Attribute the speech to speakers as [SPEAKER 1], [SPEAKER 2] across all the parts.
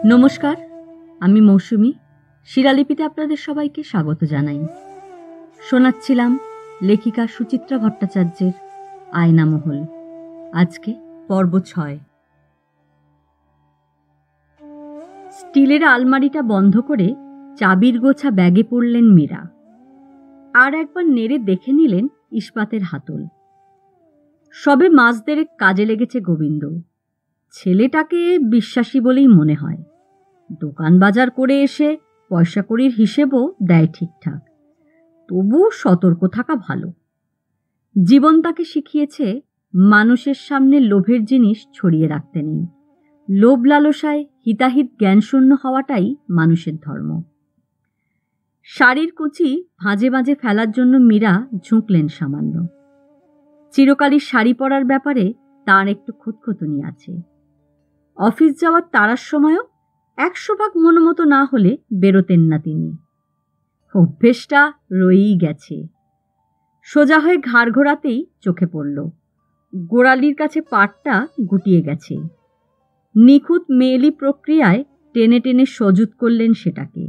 [SPEAKER 1] নমস্কার, আমি মৌসুমী। শিলালিপিতে আপনাদের সবাইকে স্বাগত জানাই। শোনাচ্ছিলাম লেখিকা সুচিত্রা ভট্টাচার্যের আয়নামহল। আজকে পর্ব 6। স্টিলের আলমারিটা বন্ধ করে চাবির গোছা ব্যাগে পড়লেন মীরা। আর একবার নেড়ে দেখে নিলেন ইস্পাতের হাতল। সবে মাস দেড়েক কাজে লেগেছে গোবিন্দ। ছেলেটাকে বিশ্বাসী বলেই মনে হয়। দোকান বাজার করে এসে পয়সা কড়ির হিসেবও দেয় ঠিকঠাক। তবু সতর্ক থাকা ভালো। জীবন তাকে শিখিয়েছে মানুষের সামনে লোভের জিনিস ছড়িয়ে রাখতে নেই। লোভ লালসায় হিতাহিত জ্ঞানশূন্য হওয়াটাই মানুষের ধর্ম। শাড়ির কুচি ভাঁজে ভাঁজে ফেলার জন্য মীরা ঝুঁকলেন সামান্য। চিরকালই শাড়ি পরার ব্যাপারে তার একটু খুঁতখুঁতুনি আছে। অফিস যাওয়ার তাড়ার সময়ও 100 ভাগ মনোমতো না হলে বেরোতেন না তিনি। অভ্যেসটা রয়েই গেছে। সোজা হয়ে ঘাড় ঘোরাতেই চোখে পড়ল গোড়ালির কাছে পাটটা গুটিয়ে গেছে। নিখুঁত মেয়েলি প্রক্রিয়ায় টেনে টেনে সজুত করলেন সেটাকে।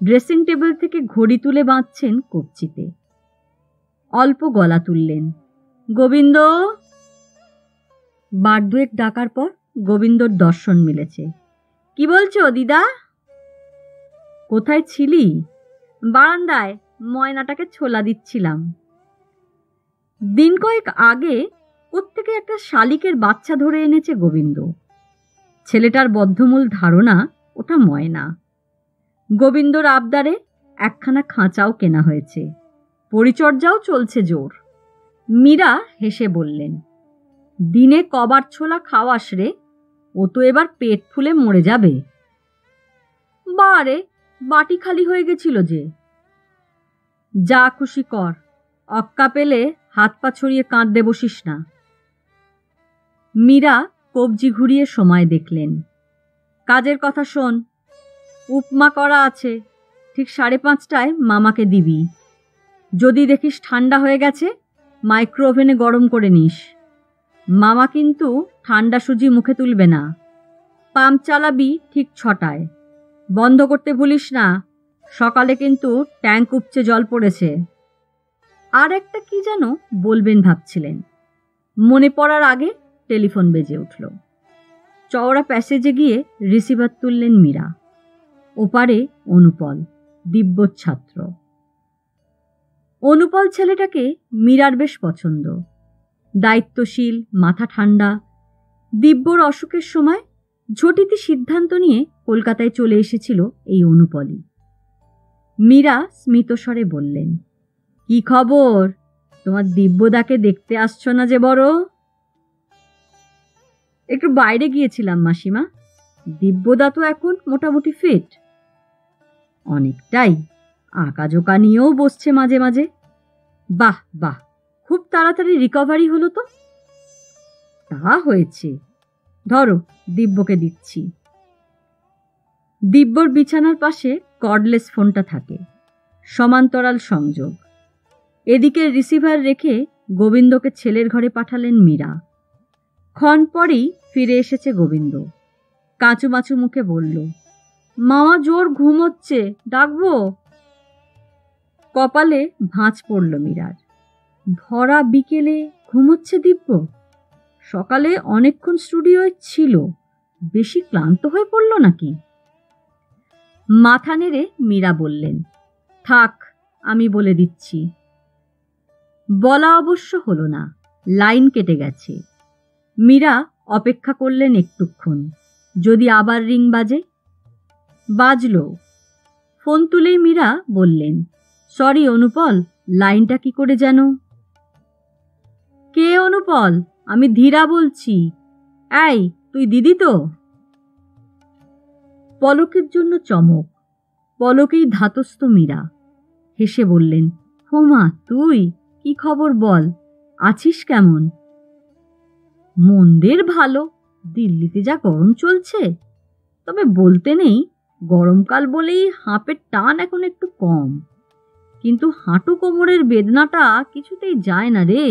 [SPEAKER 1] ড্রেসিং টেবিল থেকে ঘড়ি তুলে বাঁধছেন কবচিতে। অল্প গলা তুললেন, গোবিন্দ। বার দুয়েক ডাকার পর গোবিন্দর দর্শন মিলেছে। কি বলছো দিদা? কোথায় ছিলি? বারান্দায় ময়নাটাকে ছোলা দিচ্ছিলাম। দিন কয়েক আগে কোত্থেকে একটা শালিকের বাচ্চা ধরে এনেছে গোবিন্দ। ছেলেটার বদ্ধমূল ধারণা ওটা ময়না। গোবিন্দর আবদারে একখানা খাঁচাও কেনা হয়েছে। পরিচর্যাও চলছে জোর। মীরা হেসে বললেন, দিনে কবার ছোলা খাওয়াস রে? ও তো এবার পেট ফুলে মরে যাবে। বারে, বাটি খালি হয়ে গেছিল যে। যা খুশি কর, অক্কা পেলে হাত পা ছড়িয়ে কাঁদতে বসিস না। মীরা কবজি ঘুরিয়ে সময় দেখলেন। কাজের কথা শোন, উপমা করা আছে, ঠিক 5:30টায় মামাকে দিবি। যদি দেখিস ঠান্ডা হয়ে গেছে মাইক্রো ওভেনে গরম করে নিস। মামা কিন্তু ঠান্ডা সুজি মুখে তুলবে না। পাম্প চালাবি ঠিক 6টায়। বন্ধ করতে ভুলিস না, সকালে কিন্তু ট্যাঙ্ক উপচে জল পড়েছে। আর একটা কি যেন বলবেন ভাবছিলেন। মনে পড়ার আগে টেলিফোন বেজে উঠল। চওড়া প্যাসেজে গিয়ে রিসিভার তুললেন মীরা। ওপারে অনুপল, দিব্যর ছাত্র। অনুপল ছেলেটাকে মীরার বেশ পছন্দ। দায়িত্বশীল, মাথা ঠান্ডা। দিব্যর অসুখের সময় ঝটিতি সিদ্ধান্ত নিয়ে কলকাতায় চলে এসেছিল এই অনুপলই। মীরা স্মিতস্বরে বললেন, কি খবর? তোমার দিব্যদাকে দেখতে আসছো না যে বড়? একটু বাইরে গিয়েছিলাম মাসিমা। দিব্যদা তো এখন মোটামুটি ফিট। অনেকটাই। আঁকাঝোঁকা নিয়েও বসছে মাঝে মাঝে। বাহ বাহ, খুব তাড়াতাড়ি রিকভারি হলো তো। তা হয়েছে। ধরো, দিব্যকে দিচ্ছি। দিব্যর বিছানার পাশে কর্ডলেস ফোনটা থাকে, সমান্তরাল সংযোগ। এদিকে রিসিভার রেখে গোবিন্দকে ছেলের ঘরে পাঠালেন মীরা। ক্ষণ পরেই ফিরে এসেছে গোবিন্দ। কাঁচুমাচু মুখে বলল, মামা জোর ঘুমোচ্ছে, ডাকবো? কপালে ভাঁজ পড়ল মীরার। ভরা বিকেলে ঘুমোচ্ছে দিব্য? সকালে অনেকক্ষণ স্টুডিওয় ছিল, বেশি ক্লান্ত হয়ে পড়ল নাকি? মাথা নেড়ে মীরা বললেন, থাক, আমি বলে দিচ্ছি। বলা অবশ্য হলো না, লাইন কেটে গেছে। মীরা অপেক্ষা করলেন একটুক্ষণ, যদি আবার রিং বাজে। বাজল। ফোন তুলেই মীরা বললেন, সরি অনুপল, লাইনটা কি করে যেন। কে অনুপল? আমি ধীরা বলছি। এই, তুই দিদি তো? পলকের জন্য চমক। পলকেই ধাতস্থ মীরা। হেসে বললেন, হোমা তুই? কি খবর বল, আছিস কেমন? মন্দের ভালো। দিল্লিতে যা গরম চলছে। তবে বলতে নেই, গরমকাল বলেই হাঁপের টান এখন একটু কম। কিন্তু হাঁটু কোমরের বেদনাটা কিছুতেই যায় না রে।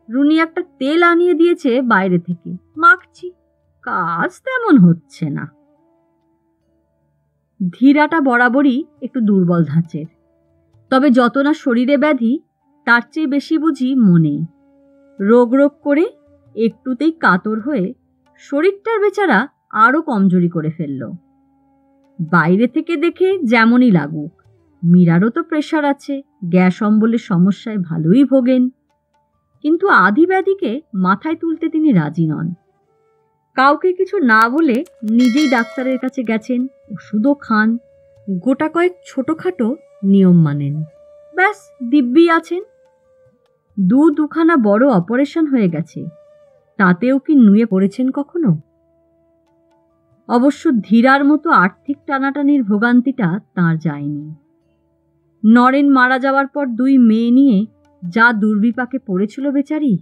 [SPEAKER 1] রুনি একটা তেল আনিয়ে দিয়েছে বাইরে থেকে, মাখছি, কাজ তেমন হচ্ছে না। ধীরাটা বরাবরই একটু দুর্বল ধাঁচের, তবে যত না শরীরে ব্যাধি তার চেয়ে বেশি বুঝি মনে। রোগ রোগ করে একটুতেই কাতর হয়ে শরীরটার বেচারা আরও কমজোরি করে ফেলল। বাইরে থেকে দেখে যেমনই লাগুক, মীরারও তো প্রেশার আছে, গ্যাস অম্বলের সমস্যায় ভালোই ভোগেন, কিন্তু আধি ব্যাধিকে মাথায় তুলতে তিনি রাজি নন। কাউকে কিছু না বলে নিজেই ডাক্তারের কাছে গেছেন, ওষুধও খান, গোটা কয়েক ছোটখাটো নিয়ম মানেন, ব্যাস দিব্যি আছেন। দুখানা বড় অপারেশন হয়ে গেছে, তাতেও কি নুয়ে পড়েছেন কখনো? অবশ্য ধীরার মতো আর্থিক টানাটানির ভোগান্তিটা তাঁর যায়নি। নরেন মারা যাওয়ার পর 2 মেয়ে নিয়ে যা দুর্বিপাকে পড়েছিল বেচারি।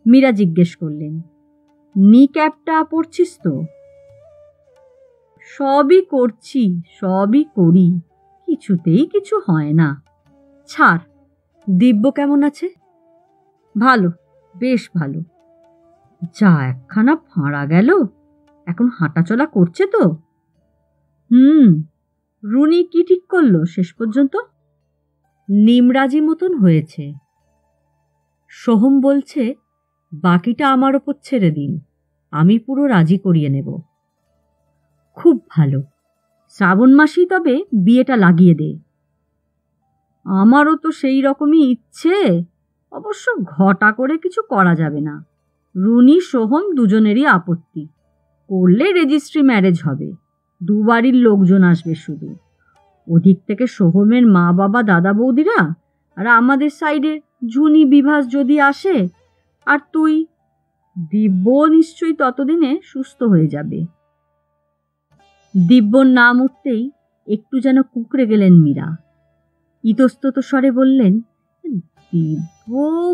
[SPEAKER 1] মীরা জিজ্ঞেস করলেন, নি ক্যাপটা পড়ছিস তো? সবই করছি, সবই করি, কিছুতেই কিছু হয় না। ছাড়। দিব্য কেমন আছে? ভালো, বেশ ভালো। যা একখানা ফাঁড়া গেল, এখন হাঁটাচলা করছে তো? রুনি কি ঠিক করলো শেষ পর্যন্ত? নিমরাজি মতন হয়েছে। সোহম বলছে বাকিটা আমার ওপর ছেড়ে দিন, আমি পুরো রাজি করিয়ে নেব। খুব ভালো, শ্রাবণ মাসেই তবে বিয়েটা লাগিয়ে দে। আমারও তো সেই রকমই ইচ্ছে, অবশ্য ঘটা করে কিছু করা যাবে না। রুনি সোহম দুজনেরই আপত্তি, করলে রেজিস্ট্রি ম্যারেজ হবে, 2 বাড়ির লোকজন আসবে শুধু। ওদিক থেকে সোহমের মা বাবা দাদা বৌদিরা, আর আমাদের সাইডে ঝুনি বিভাস যদি আসে, আর তুই। দিব্য নিশ্চয়ই ততদিনে সুস্থ হয়ে যাবে। দিব্যর নাম উঠতেই একটু যেন কুঁকড়ে গেলেন মীরা। ইতস্তত স্বরে বললেন, দিব্য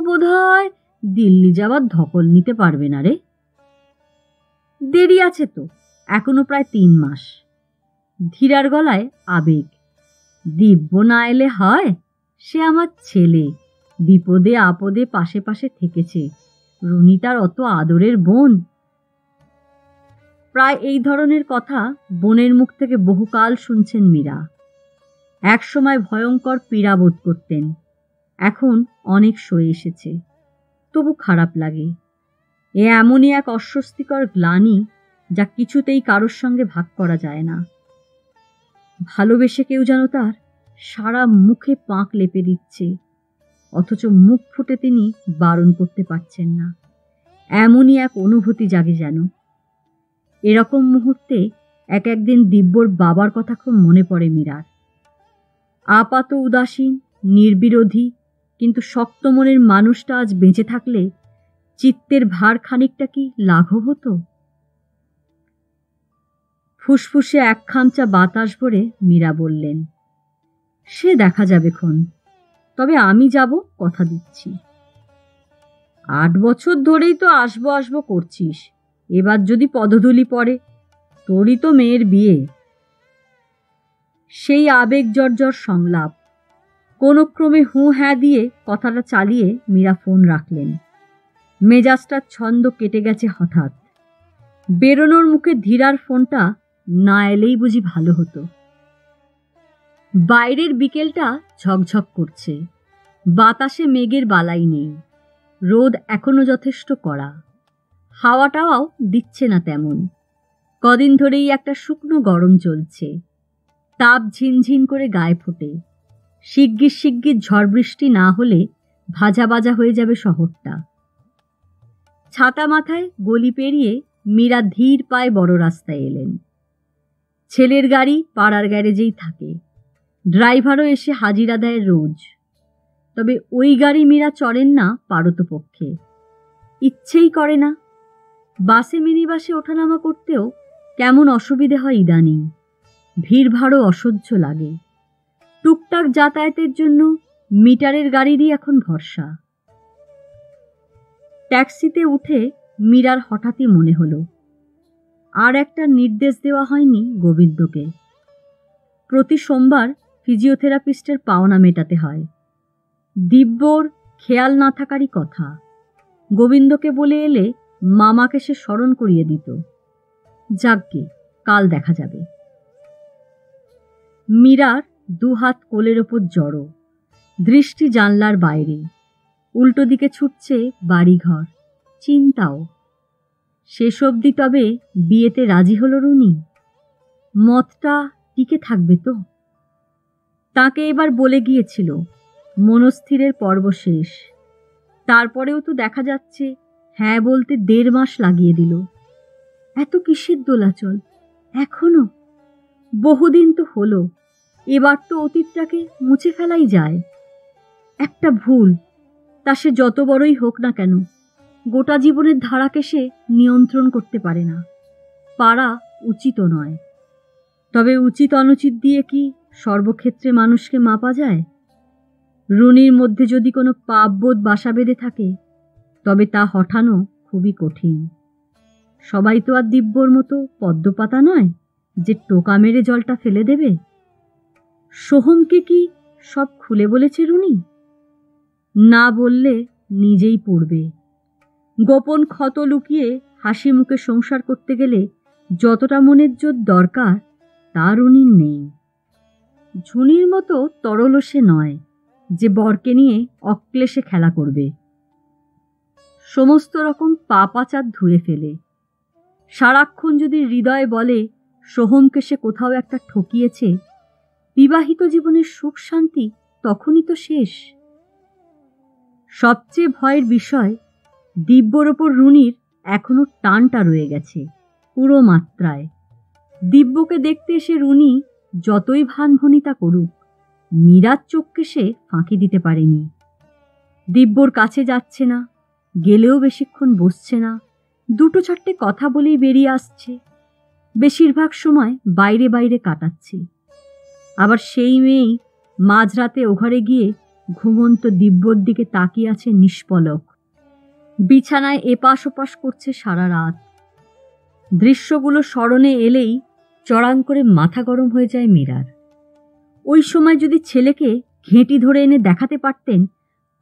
[SPEAKER 1] বোধহয় দিল্লি যাওয়ার ধকল নিতে পারবে না রে। দেরি আছে তো, এখনো প্রায় 3 মাস। ধীরার গলায় আবেগ। দিব্য না এলে হয়? সে আমার ছেলে, বিপদে আপদে পাশে পাশে থেকেছে, রুনি তার অত আদরের বোন। প্রায় এই ধরনের কথা বোনের মুখ থেকে বহুকাল শুনছেন মীরা। একসময় ভয়ঙ্কর পীড়া বোধ করতেন, এখন অনেক সয়ে এসেছে, তবু খারাপ লাগে। এমনই এক অস্বস্তিকর গ্লানি যা কিছুতেই কারোর সঙ্গে ভাগ করা যায় না। ভালোবেসে কেউ যেন তার সারা মুখে পাঁক লেপে দিচ্ছে, অথচ মুখ ফুটে তিনি বারণ করতে পারছেন না। এমনই এক অনুভূতি জাগে যেন। এরকম মুহূর্তে একদিন দিব্যর বাবার কথা খুব মনে পড়ে মীরার। আপাত উদাসীন, নির্বিরোধী কিন্তু শক্ত মনের মানুষটা আজ বেঁচে থাকলে চিত্তের ভার খানিকটা কি লাঘব হতো? ফুসফুসে 1 খামচা বাতাস ভরে মীরা বললেন, সে দেখা যাবে খন, তবে আমি যাব, কথা দিচ্ছি। 8 বছর ধরেই তো আসবো আসবো করছিস, এবার যদি পদধূলি পড়ে, তোরই তো মেয়ের বিয়ে। সেই আবেগ জর্জর সংলাপ। কোনো ক্রমে হ্যাঁ দিয়ে কথাটা চালিয়ে মীরা ফোন রাখলেন। মেজাজটার ছন্দ কেটে গেছে হঠাৎ। বেরোনোর মুখে ধীরার ফোনটা না এলেই বুঝি ভালো হতো। বাইরের বিকেলটা ঝকঝক করছে, বাতাসে মেঘের বালাই নেই, রোদ এখনো যথেষ্ট কড়া, হাওয়াটাও দিচ্ছে না তেমন। কদিন ধরেই একটা শুকনো গরম চলছে, তাপ ঝিনঝিন করে গায়ে ফোটে। শিগগির শিগগির ঝড় বৃষ্টি না হলে ভাজা ভাজা হয়ে যাবে শহরটা। ছাতা মাথায় গলি পেরিয়ে মীরা ধীর পায়ে বড় রাস্তায় এলেন। ছেলের গাড়ি পাড়ার গ্যারেজেই থাকে, ড্রাইভারও এসে হাজিরা দেয় রোজ, তবে ওই গাড়ি মীরা চড়েন না পারতপক্ষে, ইচ্ছেই করে না। বাসে মিনিবাসে ওঠানামা করতেও কেমন অসুবিধে হয় ইদানিং, ভিড়ভাড়ও অসহ্য লাগে। টুকটাক যাতায়াতের জন্য মিটারের গাড়িরই এখন ভরসা। ট্যাক্সিতে উঠে মীরার হঠাৎই মনে হলো, আর একটা নির্দেশ দেওয়া হয়নি গোবিন্দকে। প্রতি সোমবার ফিজিওথেরাপিস্টের পাওনা মেটাতে হয়। দিব্যর খেয়াল না থাকারই কথা, গোবিন্দকে বলে এলে মামাকে সে স্মরণ করিয়ে দিত। যাকগে, কাল দেখা যাবে। মীরার দুহাত কোলের ওপর জড়ো, দৃষ্টি জানলার বাইরে, উল্টো দিকে ছুটছে বাড়িঘর, চিন্তাও। শেষ অবধি তবে বিয়েতে রাজি হল রুনি? মতটা টিকে থাকবে তো? তাকে এবার বলে গিয়েছিল মনস্থিরের পর্ব শেষ। তারপরেও তো দেখা যাচ্ছে হ্যাঁ বলতে 1.5 মাস লাগিয়ে দিল। এত কিসের দোলাচল এখনো? বহুদিন তো হলো, এবার তো অতীতটাকে মুছে ফেলাই যায়। একটা ভুল, তা সে যত বড়ই হোক না কেন, গোটা জীবনের ধারাকে সে নিয়ন্ত্রণ করতে পারে না। পারা উচিত নয়। তবে উচিত অনুচিত দিয়ে কি সর্বক্ষেত্রে মানুষকে মাপা যায়? রুনির মধ্যে যদি কোনো পাপবোধ বাসা বেঁধে থাকে, তবে তা হঠানো খুবই কঠিন। সবাই তো আর দিব্যর মতো পদ্মপাতা নয় যে টোকা মেরে জলটা ফেলে দেবে। সোহমকে কি সব খুলে বলেছে রুনি? না বললে নিজেই পড়বে। গোপন ক্ষত লুকিয়ে হাসি মুখে সংসার করতে গেলে যতটা মনের জোর দরকার তা রুনির নেই। ঝুনির মতো তরল সে নয় যে বরকে নিয়ে অক্লেশে খেলা করবে। সমস্ত রকম পাপাচার ধুয়ে ফেলে। সারাক্ষণ যদি হৃদয় বলে সোহমকে সে কোথাও একটা ঠকিয়েছে, বিবাহিত জীবনের সুখ শান্তি তখনই তো শেষ। সবচেয়ে ভয়ের বিষয়, দিব্যর ওপর রুনির এখনো টানটা রয়ে গেছে পুরো মাত্রায়। দিব্যকে দেখতে এসে রুনি যতই ভানভনিতা করুক, মীরার চোখকে সে ফাঁকি দিতে পারেনি। দিব্যর কাছে যাচ্ছে না, গেলেও বেশিক্ষণ বসছে না, 2-4টে কথা বলেই বেরিয়ে আসছে। বেশিরভাগ সময় বাইরে বাইরে কাটাচ্ছে। আবার সেই মেয়েই মাঝরাতে ওঘরে গিয়ে ঘুমন্ত দিব্যর দিকে তাকিয়ে আছে নিষ্পলক। বিছানায় এপাশ ওপাশ করছে সারা রাত। দৃশ্যগুলো স্মরণে এলেই চড়াং করে মাথা গরম হয়ে যায় মীরার। ওই সময় যদি ছেলেকে ঘেঁটি ধরে এনে দেখাতে পারতেন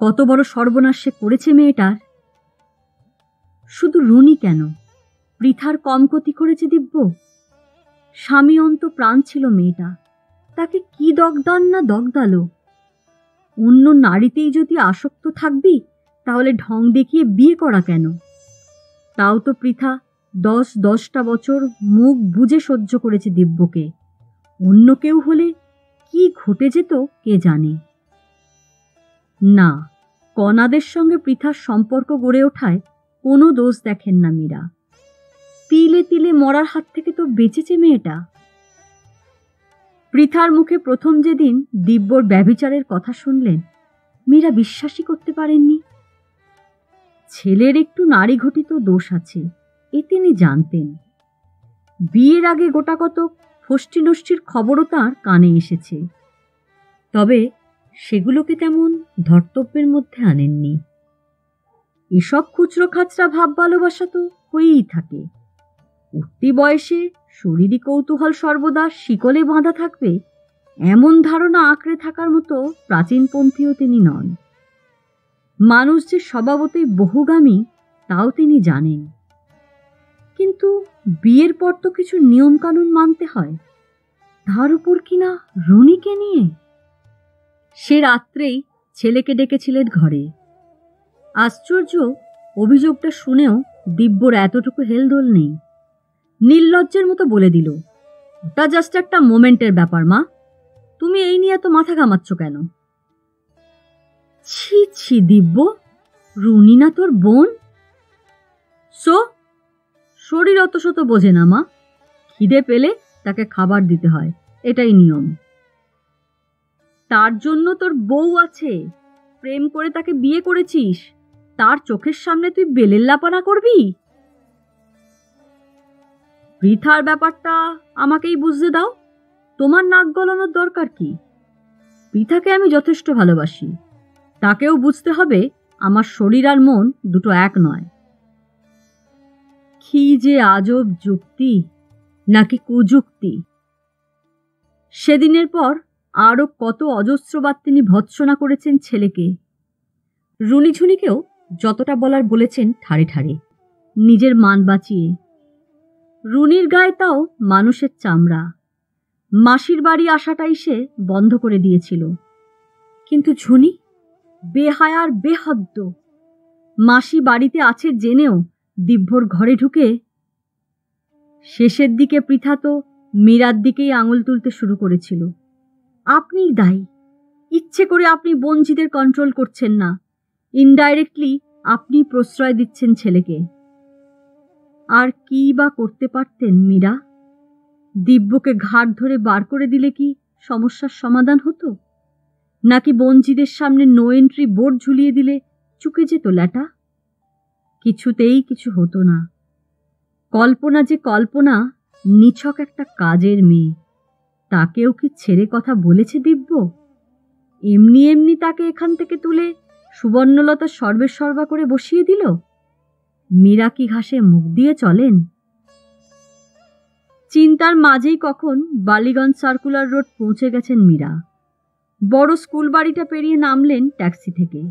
[SPEAKER 1] কত বড় সর্বনাশ সে করেছে মেয়েটার। শুধু রুনি কেন, পৃথার কম ক্ষতি করেছে দিব্য? স্বামী অন্ত প্রাণ ছিল মেয়েটা, তাকে কি দগদান না দগদালো। অন্য নারীতেই যদি আসক্ত থাকবি তাহলে ঢং দেখিয়ে বিয়ে করা কেন? তাও তো পৃথা 10-10টা বছর মুখ বুজে সহ্য করেছে দিব্যকে। অন্য কেউ হলে কি ঘটে যেত কে জানে। না, কণাদের সঙ্গে পৃথার সম্পর্ক গড়ে ওঠায় কোনো দোষ দেখেন না মীরা। তিলে তিলে মরার হাত থেকে তো বেঁচেছে মেয়েটা। পৃথার মুখে প্রথম যেদিন দিব্যর ব্যভিচারের কথা শুনলেন, মীরা বিশ্বাসই করতে পারেননি। ছেলের একটু নারী ঘটিত দোষ আছে এ তিনি জানতেন। বিয়ের আগে গোটাকত ফষ্টি নষ্টির খবরও তাঁর কানে এসেছে, তবে সেগুলোকে তেমন ধর্তব্যের মধ্যে আনেননি। এসব খুচরো খাচরা ভাব ভালোবাসা তো হয়েই থাকে। উঠতি বয়সে শরীরী কৌতূহল সর্বদা শিকলে বাঁধা থাকবে এমন ধারণা আঁকড়ে থাকার মতো প্রাচীনপন্থীও তিনি নন। মানুষ যে স্বভাবতই বহুগামী তাও তিনি জানেন। কিন্তু বিয়ের পর তো কিছু নিয়মকানুন মানতে হয়, তার উপর কিনা রুনিকে নিয়ে। সে রাত্রেই ছেলেকে ডেকেছিলেন ঘরে। আশ্চর্য, অভিযোগটা শুনেও দিব্যর এতটুকু হেলদোল নেই। নির্লজ্জের মতো বলে দিল, ওটা জাস্ট একটা মোমেন্টের ব্যাপার মা, তুমি এই নিয়ে এত মাথা ঘামাচ্ছ কেন? ছি ছি দিব্য, রুনি না তোর বোন? শরীর অত শত বোঝে না মা, খিদে পেলে তাকে খাবার দিতে হয়, এটাই নিয়ম। তার জন্য তোর বউ আছে, প্রেম করে তাকে বিয়ে করেছিস, তার চোখের সামনে তুই বেলের লাপানা করবি? পৃথার ব্যাপারটা আমাকেই বুঝতে দাও, তোমার নাক গলানোর দরকার কি? পৃথাকে আমি যথেষ্ট ভালোবাসি, তাকেও বুঝতে হবে আমার শরীর আর মন দুটো এক নয়। কি যে আজব যুক্তি নাকি কুযুক্তি! সেদিনের পর আরও কত অজস্রবার তিনি ভৎসনা করেছেন ছেলেকে। রুনিঝুনিকেও যতটা বলার বলেছেন ঠাড়ে ঠাড়ে, নিজের মান বাঁচিয়ে। রুনির গায়ে তাও মানুষের চামড়া, মাসির বাড়ি আসাটাই সে বন্ধ করে দিয়েছিল। কিন্তু ঝুনি বেহায়ার বেহদ্দ, মাসি বাড়িতে আছে জেনেও দিব্যর ঘরে ঢুকে। শেষের দিকে পৃথা তো মীরার দিকেই আঙুল তুলতে শুরু করেছিল। আপনিই দায়ী, ইচ্ছে করে আপনি বঞ্চিদের কন্ট্রোল করছেন না, ইনডাইরেক্টলি আপনি প্রশ্রয় দিচ্ছেন ছেলেকে। আর কি বা করতে পারতেন মীরা? দিব্যকে ঘাড় ধরে বার করে দিলে কি সমস্যার সমাধান হতো? নাকি বঞ্চিদের সামনে নো এন্ট্রি বোর্ড ঝুলিয়ে দিলে চুকে যেত ল্যাটা? কিছুতেই কিছু হতো না। কল্পনা যে কল্পনা, নিছক একটা কাজের মেয়ে। তাকেও কি ছেড়ে কথা বলেছে দিব্য? এমনি এমনি তাকে এখান থেকে তুলে সুবর্ণলতা সর্বে সর্বা করে বসিয়ে দিল? মীরা কি ঘাসে মুখ দিয়ে চলেন? চিন্তার মাঝেই কখন বালিগঞ্জ সার্কুলার রোড পৌঁছে গেছেন মীরা। বড় স্কুল বাড়িটা পেরিয়ে নামলেন ট্যাক্সি থেকে।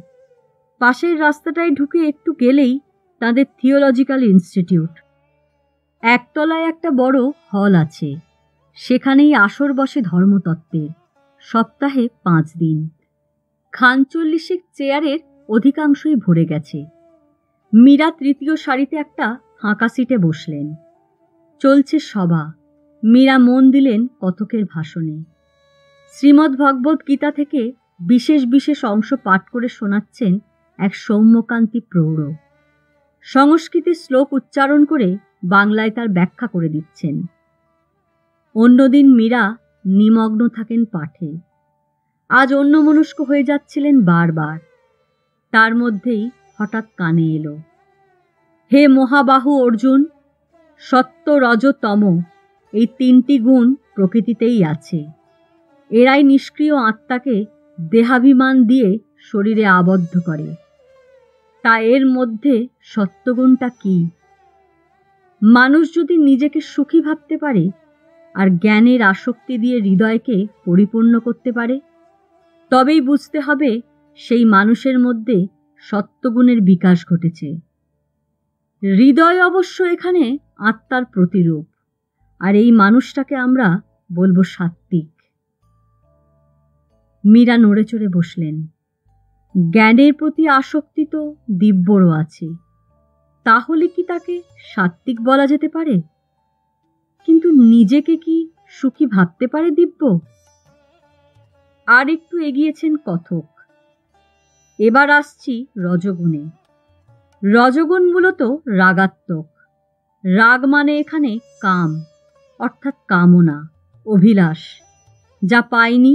[SPEAKER 1] পাশের রাস্তাটায় ঢুকে একটু গেলেই তাদের থিওলজিক্যাল ইনস্টিটিউট। একতলায় একটা বড় হল আছে, সেখানেই আসর বসে ধর্মতত্ত্বের, সপ্তাহে 5 দিন। 40 চেয়ারের অধিকাংশই ভরে গেছে। মীরা তৃতীয় সারিতে একটা ফাঁকা সিটে বসলেন। চলছে সভা। মীরা মন দিলেন কথকের ভাষণে। শ্রীমদ্ ভগবদ্ গীতা থেকে বিশেষ বিশেষ অংশ পাঠ করে শোনাচ্ছেন এক সৌম্যকান্তি প্রৌঢ়। সংস্কৃতে শ্লোক উচ্চারণ করে বাংলায় তার ব্যাখ্যা করে দিচ্ছেন। অন্যদিন মীরা নিমগ্ন থাকেন পাঠে। আজ অন্যমনস্ক হয়ে যাচ্ছিলেন বারবার। তার মধ্যেই হঠাৎ কানে এলো, হে মহাবাহু অর্জুন, সত্য রজ তম এই 3টি গুণ প্রকৃতিতেই আছে। এরাই নিষ্ক্রিয় আত্মাকে দেহাভিমান দিয়ে শরীরে আবদ্ধ করে। তা এর মধ্যে সত্যগুণটা কি? মানুষ যদি নিজেকে সুখী ভাবতে পারে আর জ্ঞানের আসক্তি দিয়ে হৃদয়কে পরিপূর্ণ করতে পারে, তবেই বুঝতে হবে সেই মানুষের মধ্যে সত্যগুণের বিকাশ ঘটেছে। হৃদয় অবশ্য এখানে আত্মার প্রতিরূপ, আর এই মানুষটাকে আমরা বলবো সাত্ত্বিক। মীরা নড়ে চড়ে বসলেন। জ্ঞানের প্রতি আসক্তি তো দিব্যরও আছে, তাহলে কি তাকে সাত্ত্বিক বলা যেতে পারে? কিন্তু নিজেকে কি সুখী ভাবতে পারে দিব্য? আর একটু এগিয়েছেন কথক। এবার আসছি রজগুণে। রজগুণ মূলত রাগাত্মক। রাগ মানে এখানে কাম, অর্থাৎ কামনা, অভিলাষ। যা পাইনি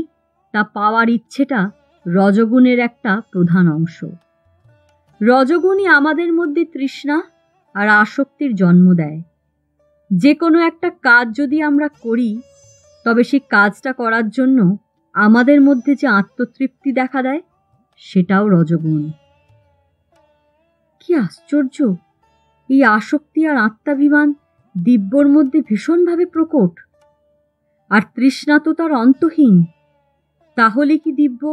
[SPEAKER 1] তা পাওয়ার ইচ্ছেটা রজগুণের একটা প্রধান অংশ। রজগুণই আমাদের মধ্যে তৃষ্ণা আর আসক্তির জন্ম দেয়। যে কোনো একটা কাজ যদি আমরা করি, তবে সেই কাজটা করার জন্য আমাদের মধ্যে যে আত্মতৃপ্তি দেখা দেয়, সেটাও রজগুণ। কি আশ্চর্য! এই আসক্তি আর আত্মাভিমান দিব্যর মধ্যে ভীষণভাবে প্রকট, আর তৃষ্ণা তো তার অন্তহীন। তাহলে কি দিব্য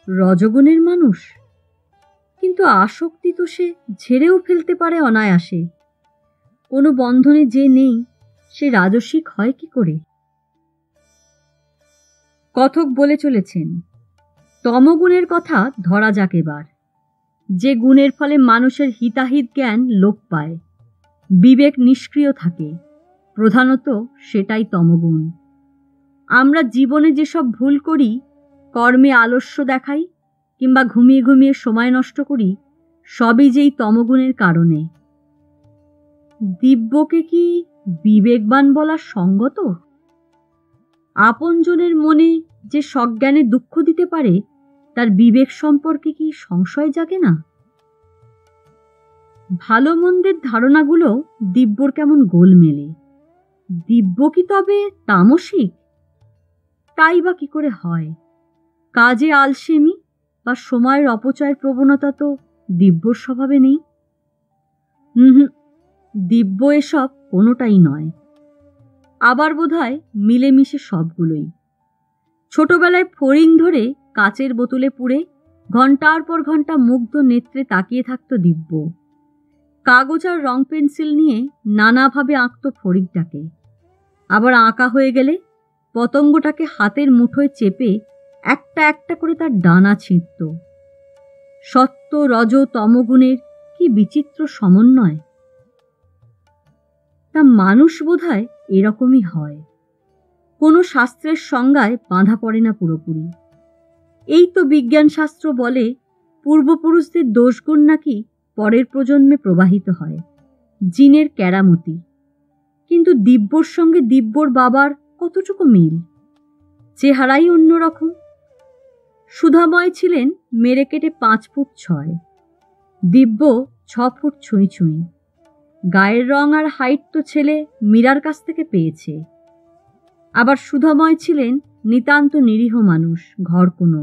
[SPEAKER 1] রজগুণের মানুষ? কিন্তু আসক্তি তো সে ঝেড়েও ফেলতে পারে অনায়াসে। কোনো বন্ধনে যে নেই, সে রাজসিক হয় কি করে? কথক বলে চলেছেন, তমগুণের কথা ধরা যাক এবার। যে গুণের ফলে মানুষের হিতাহিত জ্ঞান লোপ পায়, বিবেক নিষ্ক্রিয় থাকে, প্রধানত সেটাই তমগুণ। আমরা জীবনে যেসব ভুল করি, কর্মে আলস্য দেখাই কিংবা ঘুমিয়ে ঘুমিয়ে সময় নষ্ট করি, সবই যেই তমগুণের কারণে। দিব্যকে কি বিবেকবান বলা সঙ্গত? আপনজনের মনে যে সজ্ঞানে দুঃখ দিতে পারে, তার বিবেক সম্পর্কে কি সংশয় জাগে না? ভালো মন্দের ধারণাগুলো দিব্যর কেমন গোলমেলে। দিব্য কি তবে তামসিক? তাই বা কি করে হয়? কাজে আলসেমি বা সময়ের অপচয়ের প্রবণতা তো দিব্যর স্বভাবে নেই। দিব্য এসব কোনোটাই নয়। আবার বোধহয় মিলেমিশে সবগুলোই। ছোটবেলায় ফড়িং ধরে কাচের বোতলে পুরে ঘন্টার পর ঘন্টা মুগ্ধ নেত্রে তাকিয়ে থাকত দিব্য। কাগজ আর রং পেন্সিল নিয়ে নানাভাবে আঁকত ফড়িংটাকে। আবার আঁকা হয়ে গেলে পতঙ্গটাকে হাতের মুঠোয় চেপে একটা একটা করে তার ডানা ছিঁড়ত। সত্য রজ তমগুণের কি বিচিত্র সমন্বয়! তা মানুষ বোধহয় এরকমই হয়, কোনো শাস্ত্রের সংজ্ঞায় বাঁধা পড়ে না পুরোপুরি। এই তো বিজ্ঞান শাস্ত্র বলে পূর্বপুরুষদের দোষগুণ নাকি পরের প্রজন্মে প্রবাহিত হয়, জিনের কেরামতি। কিন্তু দিব্যর সঙ্গে দিব্যর বাবার কতটুকু মিল? চেহারাই অন্যরকম। সুধাময় ছিলেন মেরে কেটে 5 ফুট 6, দিব্য 6 ফুট ছুঁই ছুঁই। গায়ের রং আর হাইট তো ছেলে মীরার কাছ থেকে পেয়েছে। আবার সুধাময় ছিলেন নিতান্ত নিরীহ মানুষ, ঘর কোনো।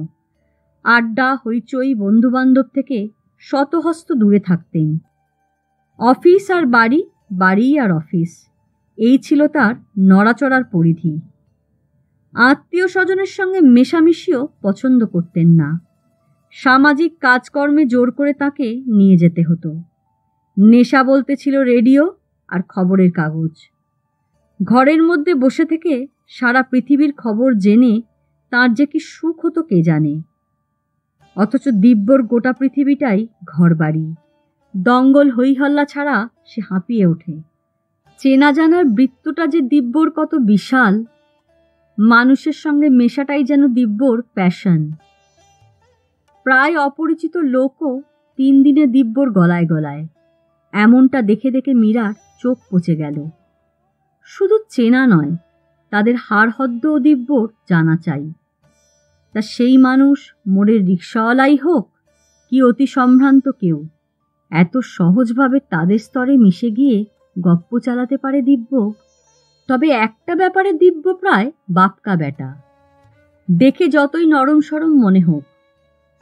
[SPEAKER 1] আড্ডা হইচই বন্ধুবান্ধব থেকে শতহস্ত দূরে থাকতেন। অফিস আর বাড়ি, বাড়ি আর অফিস, এই ছিল তার নড়াচড়ার পরিধি। আত্মীয় স্বজনের সঙ্গে মেশামেশিও পছন্দ করতেন না। সামাজিক কাজকর্মে জোর করে তাকে নিয়ে যেতে হতো। নেশা বলতে ছিল রেডিও আর খবরের কাগজ। ঘরের মধ্যে বসে থেকে সারা পৃথিবীর খবর জেনে তার যে কি সুখ হতো কে জানে। অথচ দিব্যর গোটা পৃথিবীটাই ঘরবাড়ি। দঙ্গল হইহল্লা ছাড়া সে হাঁপিয়ে ওঠে। চেনা জানার বৃত্তটা যে দিব্যর কত বিশাল! মানুষের সঙ্গে মেশাটাই যেন দিব্যর প্যাশন। প্রায় অপরিচিত লোকও 3 দিনে দিব্যর গলায় গলায়। এমনটা দেখে দেখে মীরার চোখ পচে গেল। শুধু চেনা নয়, তাদের হাড়হদ্দও দিব্যর জানা চাই। তা সেই মানুষ মোড়ের রিক্সাওয়ালাই হোক কি অতি সম্ভ্রান্ত কেউ, এত সহজভাবে তাদের স্তরে মিশে গিয়ে গপ্প চালাতে পারে দিব্য। তবে একটা ব্যাপারে দিব্য প্রায় বাপকা বেটা। দেখে যতই নরম সরম মনে হোক,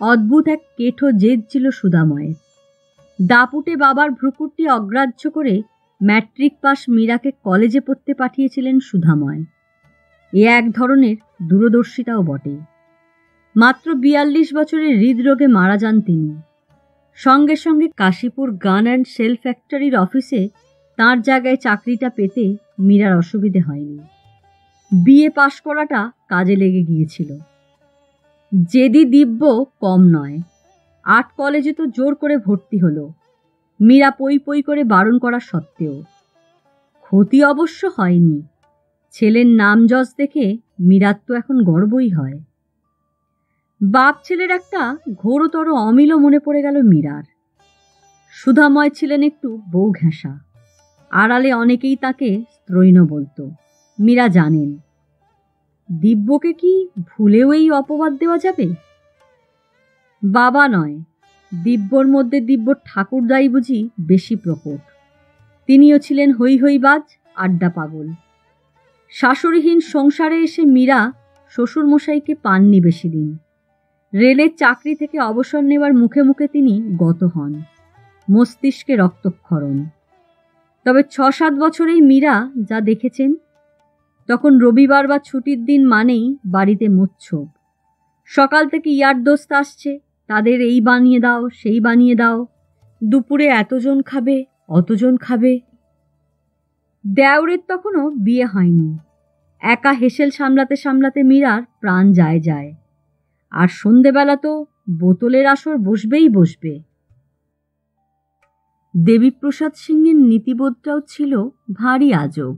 [SPEAKER 1] অদ্ভুত এক কেঠো জেদ ছিল সুধাময়ের। দাপুটে বাবার ভ্রুকুটি অগ্রাহ্য করে ম্যাট্রিক পাস মীরাকে কলেজে পড়তে পাঠিয়েছিলেন সুধাময়। এ এক ধরনের দূরদর্শিতাও বটে। মাত্র 42 বছরের হৃদরোগে মারা যান তিনি। সঙ্গে সঙ্গে কাশীপুর গান অ্যান্ড সেল ফ্যাক্টরির অফিসে তাঁর জায়গায় চাকরিটা পেতে মীরার অসুবিধে হয়নি। বিএ পাশ করাটা কাজে লেগে গিয়েছিল। জেদি দিব্য কম নয়। 8 কলেজে তো জোর করে ভর্তি হলো, মীরা পই পই করে বারণ করা সত্ত্বেও। ক্ষতি অবশ্য হয়নি। ছেলের নাম যশ দেখে মীরার তো এখন গর্বই হয়। বাপ ছেলের একটা ঘোরতর অমিলও মনে পড়ে গেল মীরার। সুধাময় ছিলেন একটু বউ ঘেঁষা। আড়ালে অনেকেই তাকে স্ত্রৈণ বলতো। মীরা জানেন দিব্যকে কি ভুলেও এই অপবাদ দেওয়া যাবে? বাবা নয়, দিব্যর মধ্যে দিব্যর ঠাকুরদাই বুঝি বেশি প্রকট। তিনিও ছিলেন হৈ হৈবাজ, আড্ডা পাগল। শাশুড়িহীন সংসারে এসে মীরা শ্বশুরমশাইকে পাননি বেশি দিন। রেলের চাকরি থেকে অবসর নেবার মুখে মুখে তিনি গত হন। মস্তিষ্কে রক্তক্ষরণ। তবে 6-7 বছরেই মীরা যা দেখেছেন, তখন রবিবার বা ছুটির দিন মানেই বাড়িতে মোচ্ছব। সকাল থেকে ইয়ারদোস্ত আসছে, তাদের এই বানিয়ে দাও সেই বানিয়ে দাও, দুপুরে এতজন খাবে অতজন খাবে। দেওরের তখনও বিয়ে হয়নি। একা হেসেল সামলাতে সামলাতে মীরার প্রাণ যায় যায়। আর সন্ধেবেলা তো বোতলের আসর বসবেই বসবে। দেবীপ্রসাদ সিংয়ের নীতিবোধটাও ছিল ভারী আজব।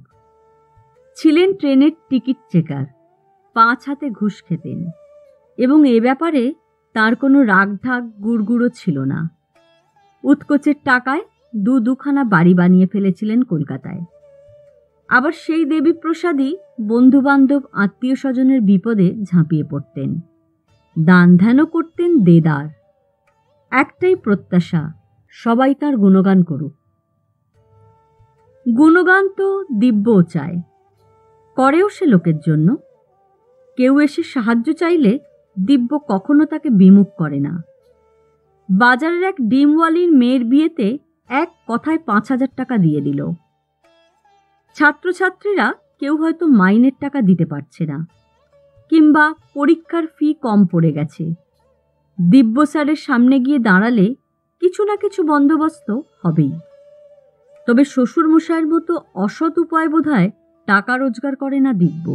[SPEAKER 1] ছিলেন ট্রেনের টিকিট চেকার, 5 হাতে ঘুষ খেতেন, এবং এ ব্যাপারে তার কোনো রাগঢাক গুড়গুড়ো ছিল না। উৎকোচের টাকায় দুখানা বাড়ি বানিয়ে ফেলেছিলেন কলকাতায়। আবার সেই দেবীপ্রসাদই বন্ধুবান্ধব আত্মীয় স্বজনের বিপদে ঝাঁপিয়ে পড়তেন। দান ধ্যানও করতেন দেদার। একটাই প্রত্যাশা, সবাই তার গুণগান করুক। গুণগান তো দিব্যও চায়, করেও সে লোকের জন্য। কেউ এসে সাহায্য চাইলে দিব্য কখনো তাকে বিমুখ করে না। বাজারের এক ডিমওয়ালির মেয়ের বিয়েতে এক কথায় 5,000 টাকা দিয়ে দিল। ছাত্রছাত্রীরা কেউ হয়তো মাইনের টাকা দিতে পারছে না, কিংবা পরীক্ষার ফি কম পড়ে গেছে। দিব্য স্যারের সামনে গিয়ে দাঁড়ালে কিছু না কিছু বন্দোবস্ত হবেই। তবে শ্বশুরমশাইয়ের মতো অসৎ উপায় বোধহয় টাকা রোজগার করে না দিব্য।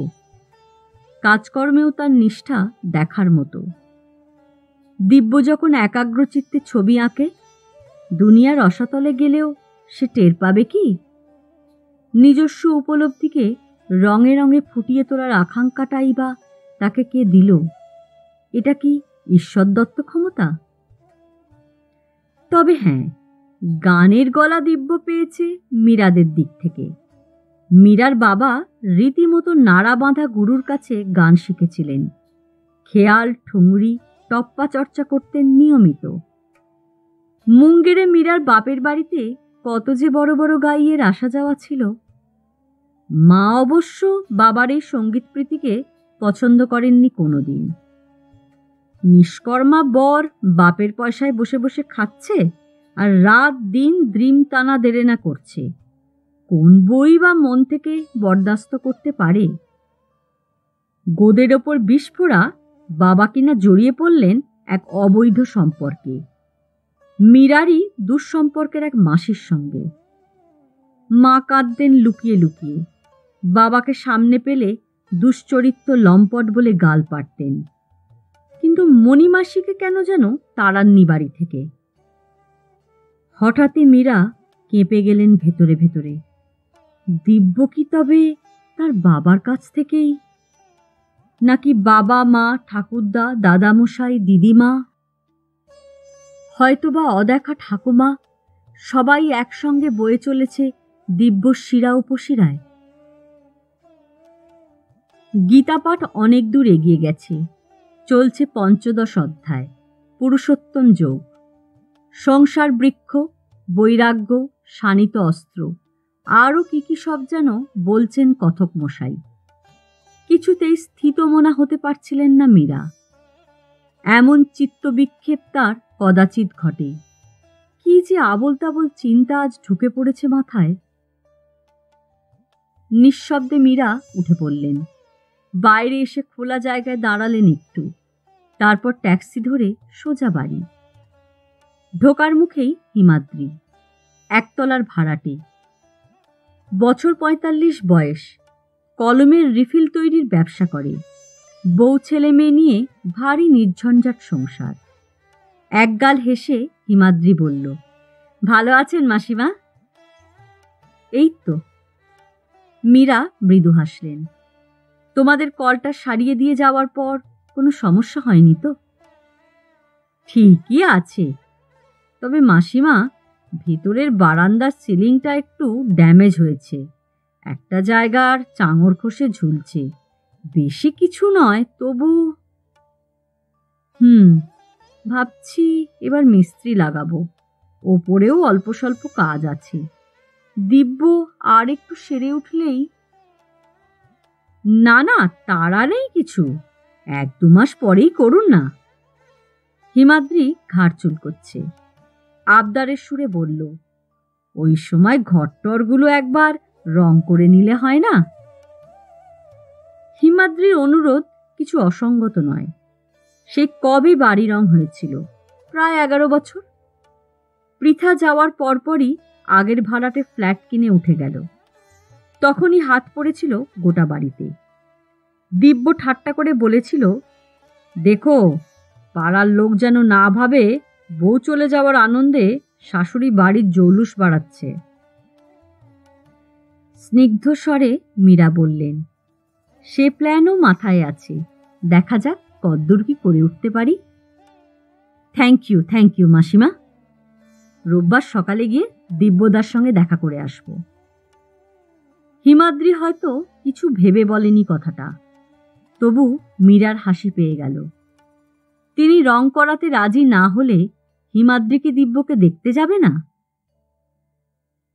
[SPEAKER 1] কাজকর্মেও তার নিষ্ঠা দেখার মতো। দিব্য যখন একাগ্রচিত্তে ছবি আঁকে, দুনিয়ার রসাতলে গেলেও সে টের পাবে কি? নিজস্ব উপলব্ধিকে রঙে রঙে ফুটিয়ে তোলার আকাঙ্ক্ষাটাই বা তাকে কে দিল? এটা কি ঈশ্বর দত্ত ক্ষমতা? তবে হ্যাঁ, গানের গলা দিব্য পেয়েছে মীরাদের দিক থেকে। মীরার বাবা রীতিমতো নাড়া বাঁধা গুরুর কাছে গান শিখেছিলেন। খেয়াল, ঠুংরি, টপ্পা চর্চা করতেন নিয়মিত। মুঙ্গেরে মীরার বাপের বাড়িতে কত যে বড় বড় গাইয়ের আসা যাওয়া ছিল। মা অবশ্য বাবার এই সঙ্গীত প্রীতিকে পছন্দ করেননি কোনোদিন। নিষ্কর্মা বর বাপের পয়সায় বসে বসে খাচ্ছে আর রাত দিন দ্রিম টানা দেরেনা করছে। কোন বই বা মন থেকে বরদাস্ত করতে পারে? গোদের ওপর বিস্ফোরা বাবা কিনা জড়িয়ে পড়লেন এক অবৈধ সম্পর্কে, মীরারই দুঃসম্পর্কের এক মাসির সঙ্গে। মা কাঁদতেন লুকিয়ে লুকিয়ে, বাবাকে সামনে পেলে দুশ্চরিত্র লম্পট বলে গাল পাড়তেন। কিন্তু মণিমাসিকে কেন যেন তাড়াননি বাড়ি থেকে। হঠাৎই মীরা কেঁপে গেলেন ভেতরে ভেতরে। দিব্য কি তবে তার বাবার কাছ থেকেই? নাকি বাবা, মা, ঠাকুরদা, দাদামশাই, দিদিমা, হয়তোবা অদেখা ঠাকুমা সবাই একসঙ্গে বয়ে চলেছে দিব্য শিরা উপশিরায়? গীতাপাঠ অনেক দূর এগিয়ে গেছে। চলছে ৫ম অধ্যায়, পুরুষোত্তম যোগ। সংসার বৃক্ষ, বৈরাগ্য, শানিত অস্ত্র, আরও কি কি সব যেন বলছেন কথক মশাই। কিছুতেই স্থিতমনা হতে পারছিলেন না মীরা। এমন চিত্তবিক্ষেপ তার কদাচিৎ ঘটে। কি যে আবোল তাবোল চিন্তা আজ ঢুকে পড়েছে মাথায়। নিঃশব্দে মীরা উঠে পড়লেন। বাইরে এসে খোলা জায়গায় দাঁড়ালেন একটু, তারপর ট্যাক্সি ধরে সোজা বাড়ি। ঢোকার মুখেই হিমাদ্রি, একতলার ভাড়াটে। বছর ৪৫ বয়স, কলমের রিফিল তৈরির ব্যবসা করে। বউ ছেলে মেয়ে নিয়ে ভারী নির্ঝঞ্ঝাট সংসার। একগাল হেসে হিমাদ্রি বলল, ভালো আছেন মাসিমা? এই তো। মীরা মৃদু হাসলেন। তোমাদের কলটা সারিয়ে দিয়ে যাওয়ার পর কোনো সমস্যা হয়নি তো? ঠিকই আছে, তবে মাসিমা, ভেতরের বারান্দার সিলিংটা একটু ড্যামেজ হয়েছে। একটা জায়গার চাঙড় খসে ঝুলছে। বেশি কিছু নয়, তবু ভাবছি এবার মিস্ত্রি লাগাবো। ওপরেও অল্প স্বল্প কাজ আছে। দিব্য আর একটু সেরে উঠলেই। না না, তাড়া নেই কিছু, ১-২ মাস পরেই করুন না। হিমাদ্রি ঘাড় চুলকোচ্ছে, আবদারের সুরে বলল, ওই সময় ঘরটরগুলো একবার রং করে নিলে হয় না? হিমাদ্রির অনুরোধ কিছু অসঙ্গত নয়। সে কবে বাড়ি রং হয়েছিল, প্রায় ১১ বছর। পৃথা যাওয়ার পরপরই আগের ভাড়াটে ফ্ল্যাট কিনে উঠে গেল। তখনই হাত পড়েছিল গোটা বাড়িতে। দিব্য ঠাট্টা করে বলেছিল, দেখো, পাড়ার লোক যেন না ভাবে বউ চলে যাওয়ার আনন্দে শাশুড়ি বাড়ির জৌলুস বাড়াচ্ছে। স্নিগ্ধ স্বরে মীরা বললেন, সে প্ল্যানও মাথায় আছে, দেখা যাক কদ্দূর কি করে উঠতে পারি। থ্যাংক ইউ মাসিমা। রোববার সকালে গিয়ে দিব্যদার সঙ্গে দেখা করে আসব। হিমাদ্রি হয়তো কিছু ভেবে বলেনি কথাটা, তবু মীরার হাসি পেয়ে গেল। তিনি রং করাতে রাজি না হলে হিমাদ্রি কি দিব্যকে দেখতে যাবে না?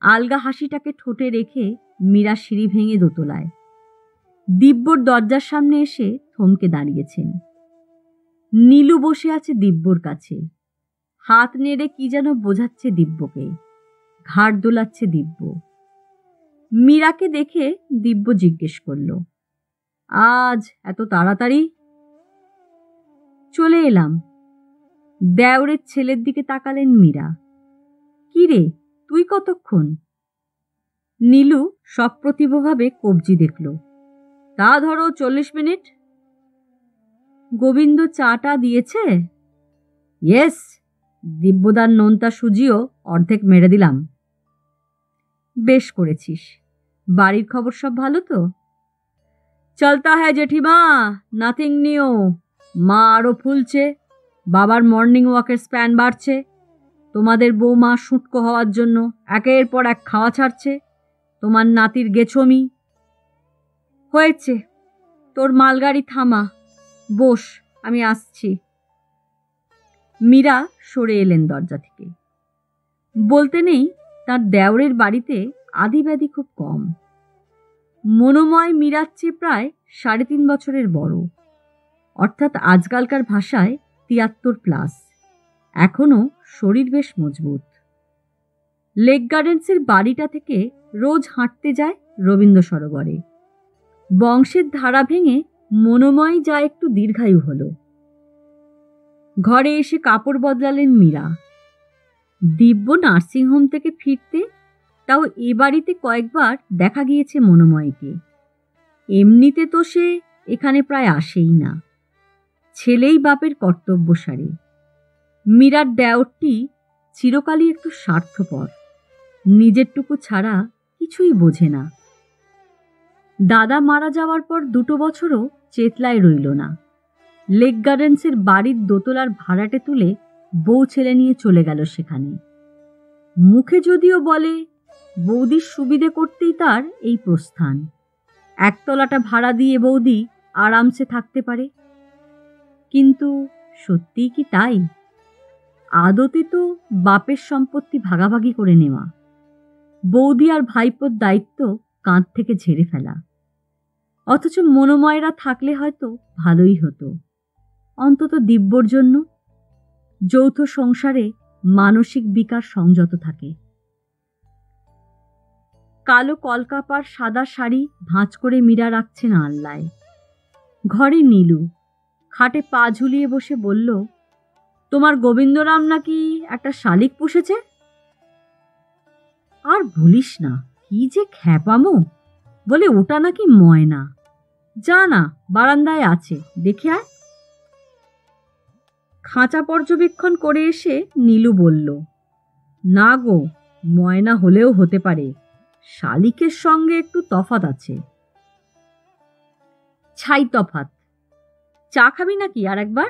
[SPEAKER 1] আলগা হাসিটাকে ঠোঁটে রেখে মীরা সিঁড়ি ভেঙে দোতলায়। দিব্যর দরজার সামনে এসে থমকে দাঁড়িয়েছেন। নীলু বসে আছে দিব্যর কাছে, হাত নেড়ে কি যেন বোঝাচ্ছে দিব্যকে, ঘাড় দোলাচ্ছে দিব্য। মীরাকে দেখে দিব্য জিজ্ঞেস করল, আজ এত তাড়াতাড়ি? চলে এলাম। দেওরের ছেলের দিকে তাকালেন মীরা। কি রে, তুই কতক্ষণ? নীলু সপ্রতিভভাবে কবজি দেখল। তা ধরো ৪০ মিনিট। গোবিন্দ চাটা দিয়েছে? ইয়েস, দিব্যদার নোনতা সুজিও অর্ধেক মেরে দিলাম। বেশ করেছিস। বাড়ির খবর সব ভালো তো? চলতা হ্যায় জেঠিমা, নাথিং নিউ। মা আরও ফুলছে, বাবার মর্নিং ওয়াকের স্প্যান বাড়ছে, তোমাদের বৌমা শুঁটকো হওয়ার জন্য একের পর এক খাওয়া ছাড়ছে, তোমার নাতির গেছমি। হয়েছে, তোর মালগাড়ি থামা, বস, আমি আসছি। মীরা সরে এলেন দরজা থেকে। বলতে নেই তার দেওরের বাড়িতে আদিব্যাধি খুব কম। মনোময় মীরার চেয়ে প্রায় 3.5 বছরের বড়, অর্থাৎ আজকালকার ভাষায় 73+। এখনও শরীর বেশ মজবুত। লেক গার্ডেন্সের বাড়িটা থেকে রোজ হাঁটতে যায় রবীন্দ্র সরোবরে। বংশের ধারা ভেঙে মনোময় যা একটু দীর্ঘায়ু হল। ঘরে এসে কাপড় বদলালেন মীরা। দিব্য নার্সিংহোম থেকে ফিরতে, তাও এ বাড়িতে কয়েকবার দেখা গিয়েছে মনোময়কে। এমনিতে তো সে এখানে প্রায় আসেই না। ছেলেই বাপের কর্তব্য সারে। মীরার দেওরটি চিরকালই একটু স্বার্থপর, নিজেরটুকু ছাড়া কিছুই বোঝে না। দাদা মারা যাওয়ার পর 2 বছরও চেতলায় রইল না। লেক গার্ডেন্সের বাড়ির দোতলার ভাড়াটে তুলে বউ ছেলে নিয়ে চলে গেল সেখানে। মুখে যদিও বলে বৌদির সুবিধে করতেই তার এই প্রস্থান, একতলাটা ভাড়া দিয়ে বৌদি আরামসে থাকতে পারে। কিন্তু সত্যিই কি তাই? আদতে তো বাপের সম্পত্তি ভাগাভাগি করে নেওয়া, বৌদি আর ভাইপোর দায়িত্ব কাঁধ থেকে ঝেড়ে ফেলা। অথচ মনোময়রা থাকলে হয়তো ভালোই হতো, অন্তত দিব্যর জন্য। যৌথ সংসারে মানসিক বিকার সংযত থাকে। কালো কলকাপার সাদা শাড়ি ভাঁজ করে মীরা রাখছেন আলনায়। ঘরে নীলু খাটে পা ঝুলিয়ে বসে বলল, তোমার গোবিন্দরাম নাকি একটা শালিক পুষেছে? আর বলিস না, কি যে খ্যাপামো, বলে ওটা নাকি ময়না। যা না, বারান্দায় আছে, দেখে আয়। খাঁচা পর্যবেক্ষণ করে এসে নীলু বলল, না গো, ময়না হলেও হতে পারে, শালিকের সঙ্গে একটু তফাৎ আছে। ছাই তফাৎ। চা খাবি নাকি আর একবার?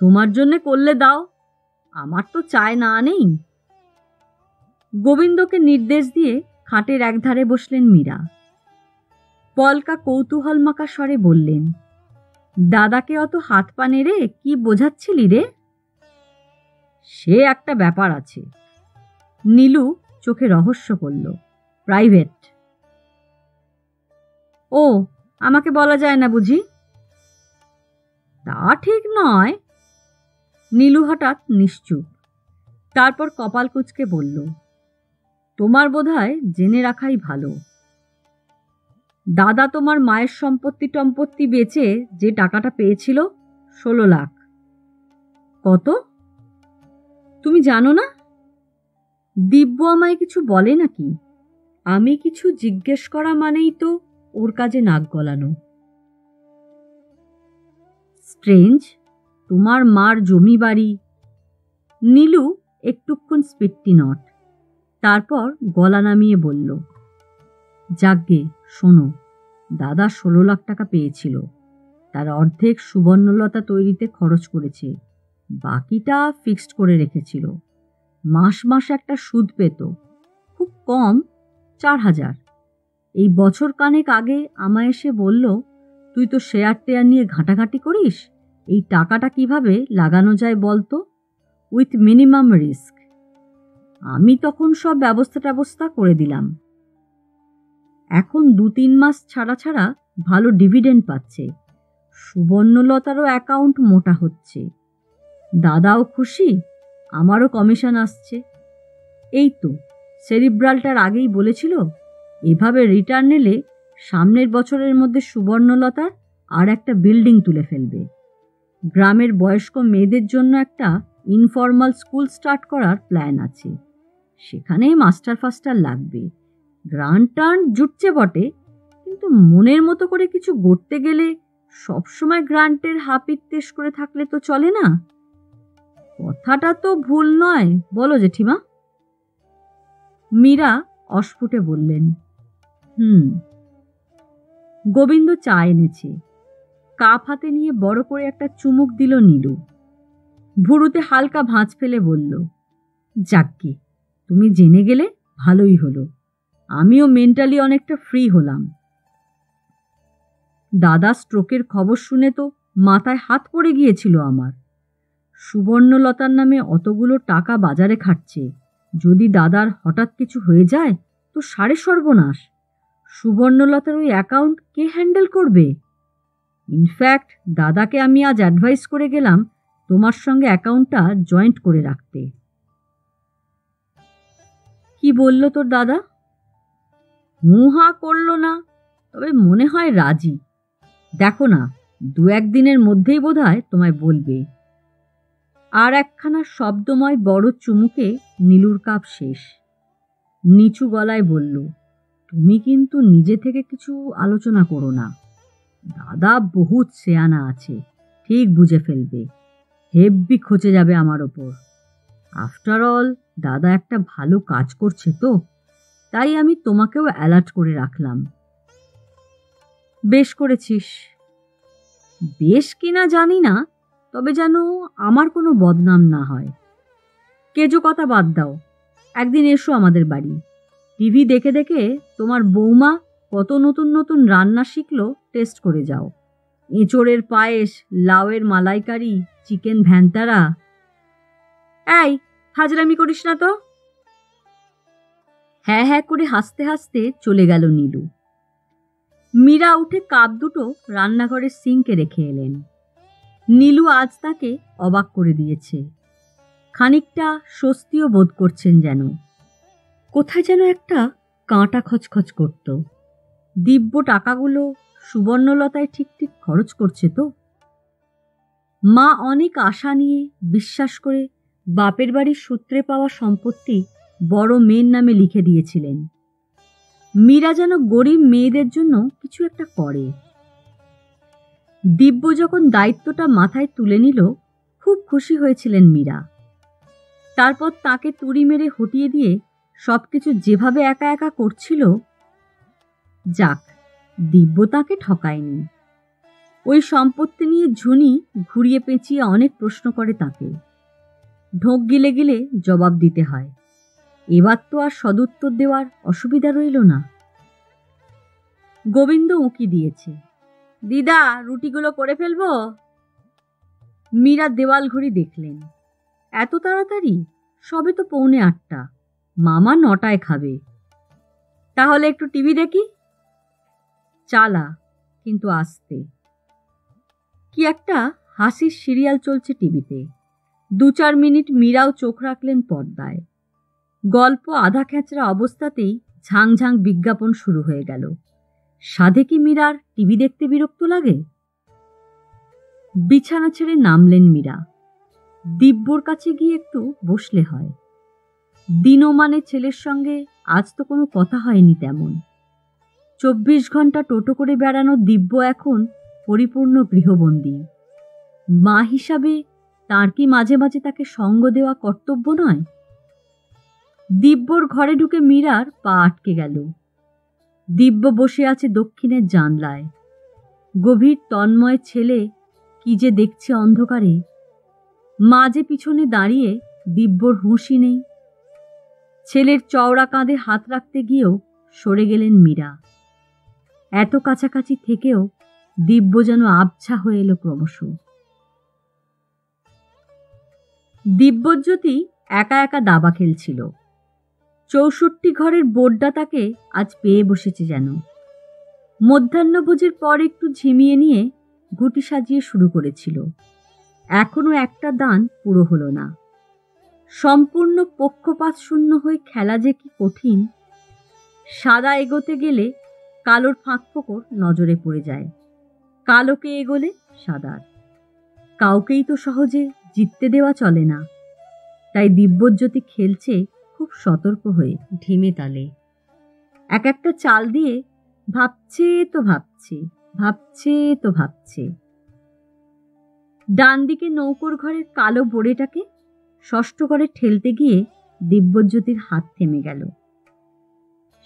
[SPEAKER 1] তোমার জন্যে করলে দাও, আমার তো চায় না নেই। গোবিন্দকে নির্দেশ দিয়ে খাটের একধারে বসলেন মীরা। পলকা কৌতূহল মাখা স্বরে বললেন, দাদাকে অত হাত পা নেড়ে কি বোঝাচ্ছিলি রে? সে একটা ব্যাপার আছে। নীলু চোখে রহস্য করল, প্রাইভেট। ও, আমাকে বলা যায় না বুঝি? তা ঠিক নয়। নীলু হঠাৎ নিশ্চুপ, তারপর কপাল কুঁচকে বলল, তোমার বোধহয় জেনে রাখাই ভালো। দাদা তোমার মায়ের সম্পত্তি বেচে যে টাকাটা পেয়েছিল, 16 লাখ। কত? তুমি জানো না? দিব্য আমায় কিছু বলে নাকি? আমি কিছু জিজ্ঞেস করা মানেই তো ওর কাজে নাক গলানো। স্ট্রেঞ্জ, তোমার মার জমি বাড়ি। নীলু একটুক্ষণ স্পিটটি নট, তারপর গলা নামিয়ে বলল, যাকগে শোনো, দাদা 16 লাখ টাকা পেয়েছিল, তার অর্ধেক সুবর্ণলতা তৈরিতে খরচ করেছে, বাকিটা ফিক্সড করে রেখেছিল। মাস মাস একটা সুদ পেত, খুব কম, 4,000। এই বছর কানেক আগে আমায় এসে বলল, তুই তো শেয়ার টেয়ার নিয়ে ঘাঁটাঘাঁটি করিস, এই টাকাটা কিভাবে লাগানো যায় বলতো, উইথ মিনিমাম রিস্ক। আমি তখন সব ব্যবস্থা করে দিলাম। এখন 2-3 মাস ছাড়া ছাড়া ভালো ডিভিডেন্ড পাচ্ছে, সুবর্ণলতারও অ্যাকাউন্ট মোটা হচ্ছে, দাদাও খুশি, আমারও কমিশন আসছে। এই তো সেরিব্রালটার আগেই বলেছিল, এভাবে রিটার্ন এলে সামনের বছরের মধ্যে সুবর্ণলতার আর একটা বিল্ডিং তুলে ফেলবে। গ্রামের বয়স্ক মেয়েদের জন্য একটা ইনফর্মাল স্কুল স্টার্ট করার প্ল্যান আছে, সেখানে মাস্টার ফাস্টার লাগবে। গ্রান্ট টার্ন জুটছে বটে, কিন্তু মনের মতো করে কিছু গড়তে গেলে সবসময় গ্রান্টের হাপিত্যেশ করে থাকলে তো চলে না। কথাটা তো ভুল নয়, বলো জেঠিমা। মীরা অস্ফুটে বললেন, গোবিন্দ চা এনেছে। কাপ হাতে নিয়ে বড় করে একটা চুমুক দিল নীলু। ভুরুতে হালকা ভাঁজ ফেলে বলল, যাকগে, তুমি জেনে গেলে ভালোই হলো। আমিও মেন্টালি অনেকটা ফ্রি হলাম। দাদা স্ট্রোকের খবর শুনে তো মাথায় হাত পড়ে গিয়েছিল আমার। সুবর্ণলতার নামে অতগুলো টাকা বাজারে খাটছে, যদি দাদার হঠাৎ কিছু হয়ে যায় তো সাড়ে সর্বনাশ। সুবর্ণলতার ওই অ্যাকাউন্ট কে হ্যান্ডেল করবে? ইনফ্যাক্ট দাদাকে আমি আজ অ্যাডভাইস করে গেলাম তোমার সঙ্গে অ্যাকাউন্টটা জয়েন্ট করে রাখতে। কি বলল তোর দাদা? হুঁ করল না, তবে মনে হয় রাজি। দেখো না, 2-1 দিনের মধ্যেই বোধহয় তোমায় বলবে। আর একখানা শব্দময় বড় চুমুকে নীলুর কাপ শেষ। নিচু গলায় বলল, তুমি কিন্তু নিজে থেকে কিছু আলোচনা করো না। দাদা বহুত শেয়ানা আছে, ঠিক বুঝে ফেলবে। হেব্বি খচে যাবে আমার ওপর। আফটার অল দাদা একটা ভালো কাজ করছে তো, তাই আমি তোমাকেও অ্যালার্ট করে রাখলাম। বেশ করেছিস। বেশ কিনা জানি না, তবে যেন আমার কোনো বদনাম না হয়। কেজো কথা বাদ দাও, একদিন এসো আমাদের বাড়ি। টিভি দেখে দেখে তোমার বৌমা কত নতুন নতুন রান্না শিখলো, টেস্ট করে যাও। এঁচোড়ের পায়েস, লাউয়ের মালাইকারি, চিকেন ভ্যান্তারা। এই, হাজরামি করিস না তো। হ্যাঁ হ্যাঁ করে হাসতে হাসতে চলে গেল নীলু। মীরা উঠে কাপ দুটো রান্নাঘরের সিঙ্কে রেখে এলেন। নীলু আজ তাকে অবাক করে দিয়েছে। খানিকটা স্বস্তিও বোধ করছেন যেন। কোথায় যেন একটা কাঁটা খচখচ করত। দিব্য টাকাগুলো সুবর্ণলতায় ঠিক ঠিক খরচ করছে তো। মা অনেক আশা নিয়ে বিশ্বাস করে বাপের বাড়ির সূত্রে পাওয়া সম্পত্তি বড় মেয়ের নামে লিখে দিয়েছিলেন। মীরা যেন গরিব মেয়েদের জন্য কিছু একটা করে। দিব্য যখন দায়িত্বটা মাথায় তুলে নিল, খুব খুশি হয়েছিলেন মীরা। তারপর তাকে তুড়ি মেরে হটিয়ে দিয়ে সবকিছু যেভাবে একা একা করছিল, যাক, দিব্য তাকে ঠকায়নি। ওই সম্পত্তি নিয়ে ঝুনি ঘুরিয়ে পেঁচিয়ে অনেক প্রশ্ন করে তাকে। ঢোক গিলে গিলে জবাব দিতে হয়। এবার তো আর সদুত্তর দেওয়ার অসুবিধা রইল না। গোবিন্দ উঁকি দিয়েছে, দিদা রুটিগুলো করে ফেলবো? মীরা দেওয়াল ঘড়ি দেখলেন। এত তাড়াতাড়ি? সবে তো 7:45। মামা 9টায় খাবে। তাহলে একটু টিভি দেখি। চালা, কিন্তু আস্তে। কি একটা হাসির সিরিয়াল চলছে টিভিতে। 2-4 মিনিট মীরাও চোখ রাখলেন পর্দায়। গল্প আধা খেঁচড়া অবস্থাতেই ঝাংঝাং বিজ্ঞাপন শুরু হয়ে গেল। সাধে কি মীরার টিভি দেখতে বিরক্ত লাগে? বিছানা ছেড়ে নামলেন মীরা। দিব্যর কাছে গিয়ে একটু বসলে হয়। দিনমানে ছেলের সঙ্গে আজ তো কোনো কথা হয়নি তেমন। 24 ঘন্টা টোটো করে বেড়ানো দিব্য এখন পরিপূর্ণ গৃহবন্দী। মা হিসাবে তার কি মাঝে মাঝে তাকে সঙ্গ দেওয়া কর্তব্য নয়? দিব্যর ঘরে ঢুকে মীরার পা আটকে গেল। দিব্য বসে আছে দক্ষিণের জানলায়। গভীর তন্ময় ছেলে কি যে দেখছে অন্ধকারে। মা যে পিছনে দাঁড়িয়ে, দিব্যর হুঁশই নেই। ছেলের চওড়া কাঁধে হাত রাখতে গিয়েও সরে গেলেন মীরা। এত কাছাকাছি থেকেও দিব্য যেন আবছা হয়ে এলো ক্রমশ। দিব্যজ্যোতি একা একা দাবা খেলছিল। 64 ঘরের বোর্ডটা তাকে আজ পেয়ে বসেছে যেন। মধ্যাহ্নভোজের পর একটু ঝিমিয়ে নিয়ে ঘুঁটি সাজিয়ে শুরু করেছিল। এখনো একটা দান পুরো হলো না। সম্পূর্ণ পক্ষপাত শূন্য হয়ে খেলা যে কি কঠিন। সাদা এগোতে গেলে কালোর ফাঁকফোকর নজরে পড়ে যায়। কালোকে এগোলে সাদার। কাউকেই তো সহজে জিততে দেওয়া চলে না। তাই দিব্যজ্যোতি খেলছে খুব সতর্ক হয়ে, ঢিমে তালে। এক একটা চাল দিয়ে ভাবছে তো ভাবছে, ভাবছে তো ভাবছে। ডান দিকে নৌকোর ঘরের কালো বোড়েটাকে ষষ্ঠ ঘরে ঠেলতে গিয়ে দিব্যজ্যোতির হাত থেমে গেল।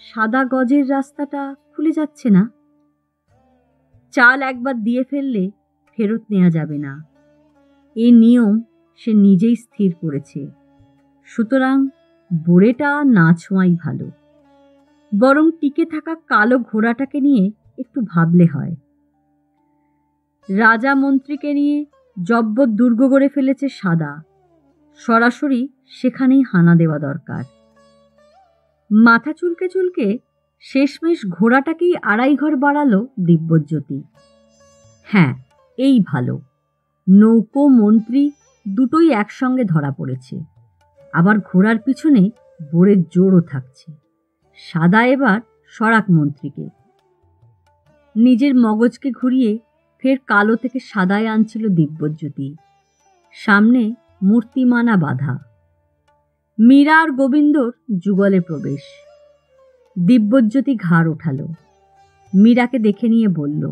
[SPEAKER 1] সাদা গজের রাস্তাটা খুলে যাচ্ছে না। চাল একবার দিয়ে ফেললে ফেরত নেওয়া যাবে না, এ নিয়ম সে নিজেই স্থির করেছে। সুতরাং বোড়েটা না ছোঁয়াই ভালো। বরং টিকে থাকা কালো ঘোড়াটাকে নিয়ে একটু ভাবলে হয়। রাজা মন্ত্রীকে নিয়ে জব্বর দুর্গ গড়ে ফেলেছে সাদা, সরাসরি সেখানেই হানা দেওয়া দরকার। মাথা চুলকে চুলকে শেষমেশ ঘোড়াটাকেই আড়াই ঘর বাড়ালো দিব্যজ্যোতি। হ্যাঁ, এই ভালো। নৌকো মন্ত্রী দুটোই একসঙ্গে ধরা পড়েছে। আবার ঘোড়ার পিছনে বোরের জোরও থাকছে। সাদা এবার সরাক মন্ত্রীকে। নিজের মগজকে ঘুরিয়ে ফের কালো থেকে সাদায় আনছিল দিব্যজ্যোতি। সামনে মূর্তিমানা বাধা। মীরা আর গোবিন্দর যুগলে প্রবেশ। দিব্যজ্যোতি ঘাড় ওঠালো। মীরাকে দেখে নিয়ে বলল,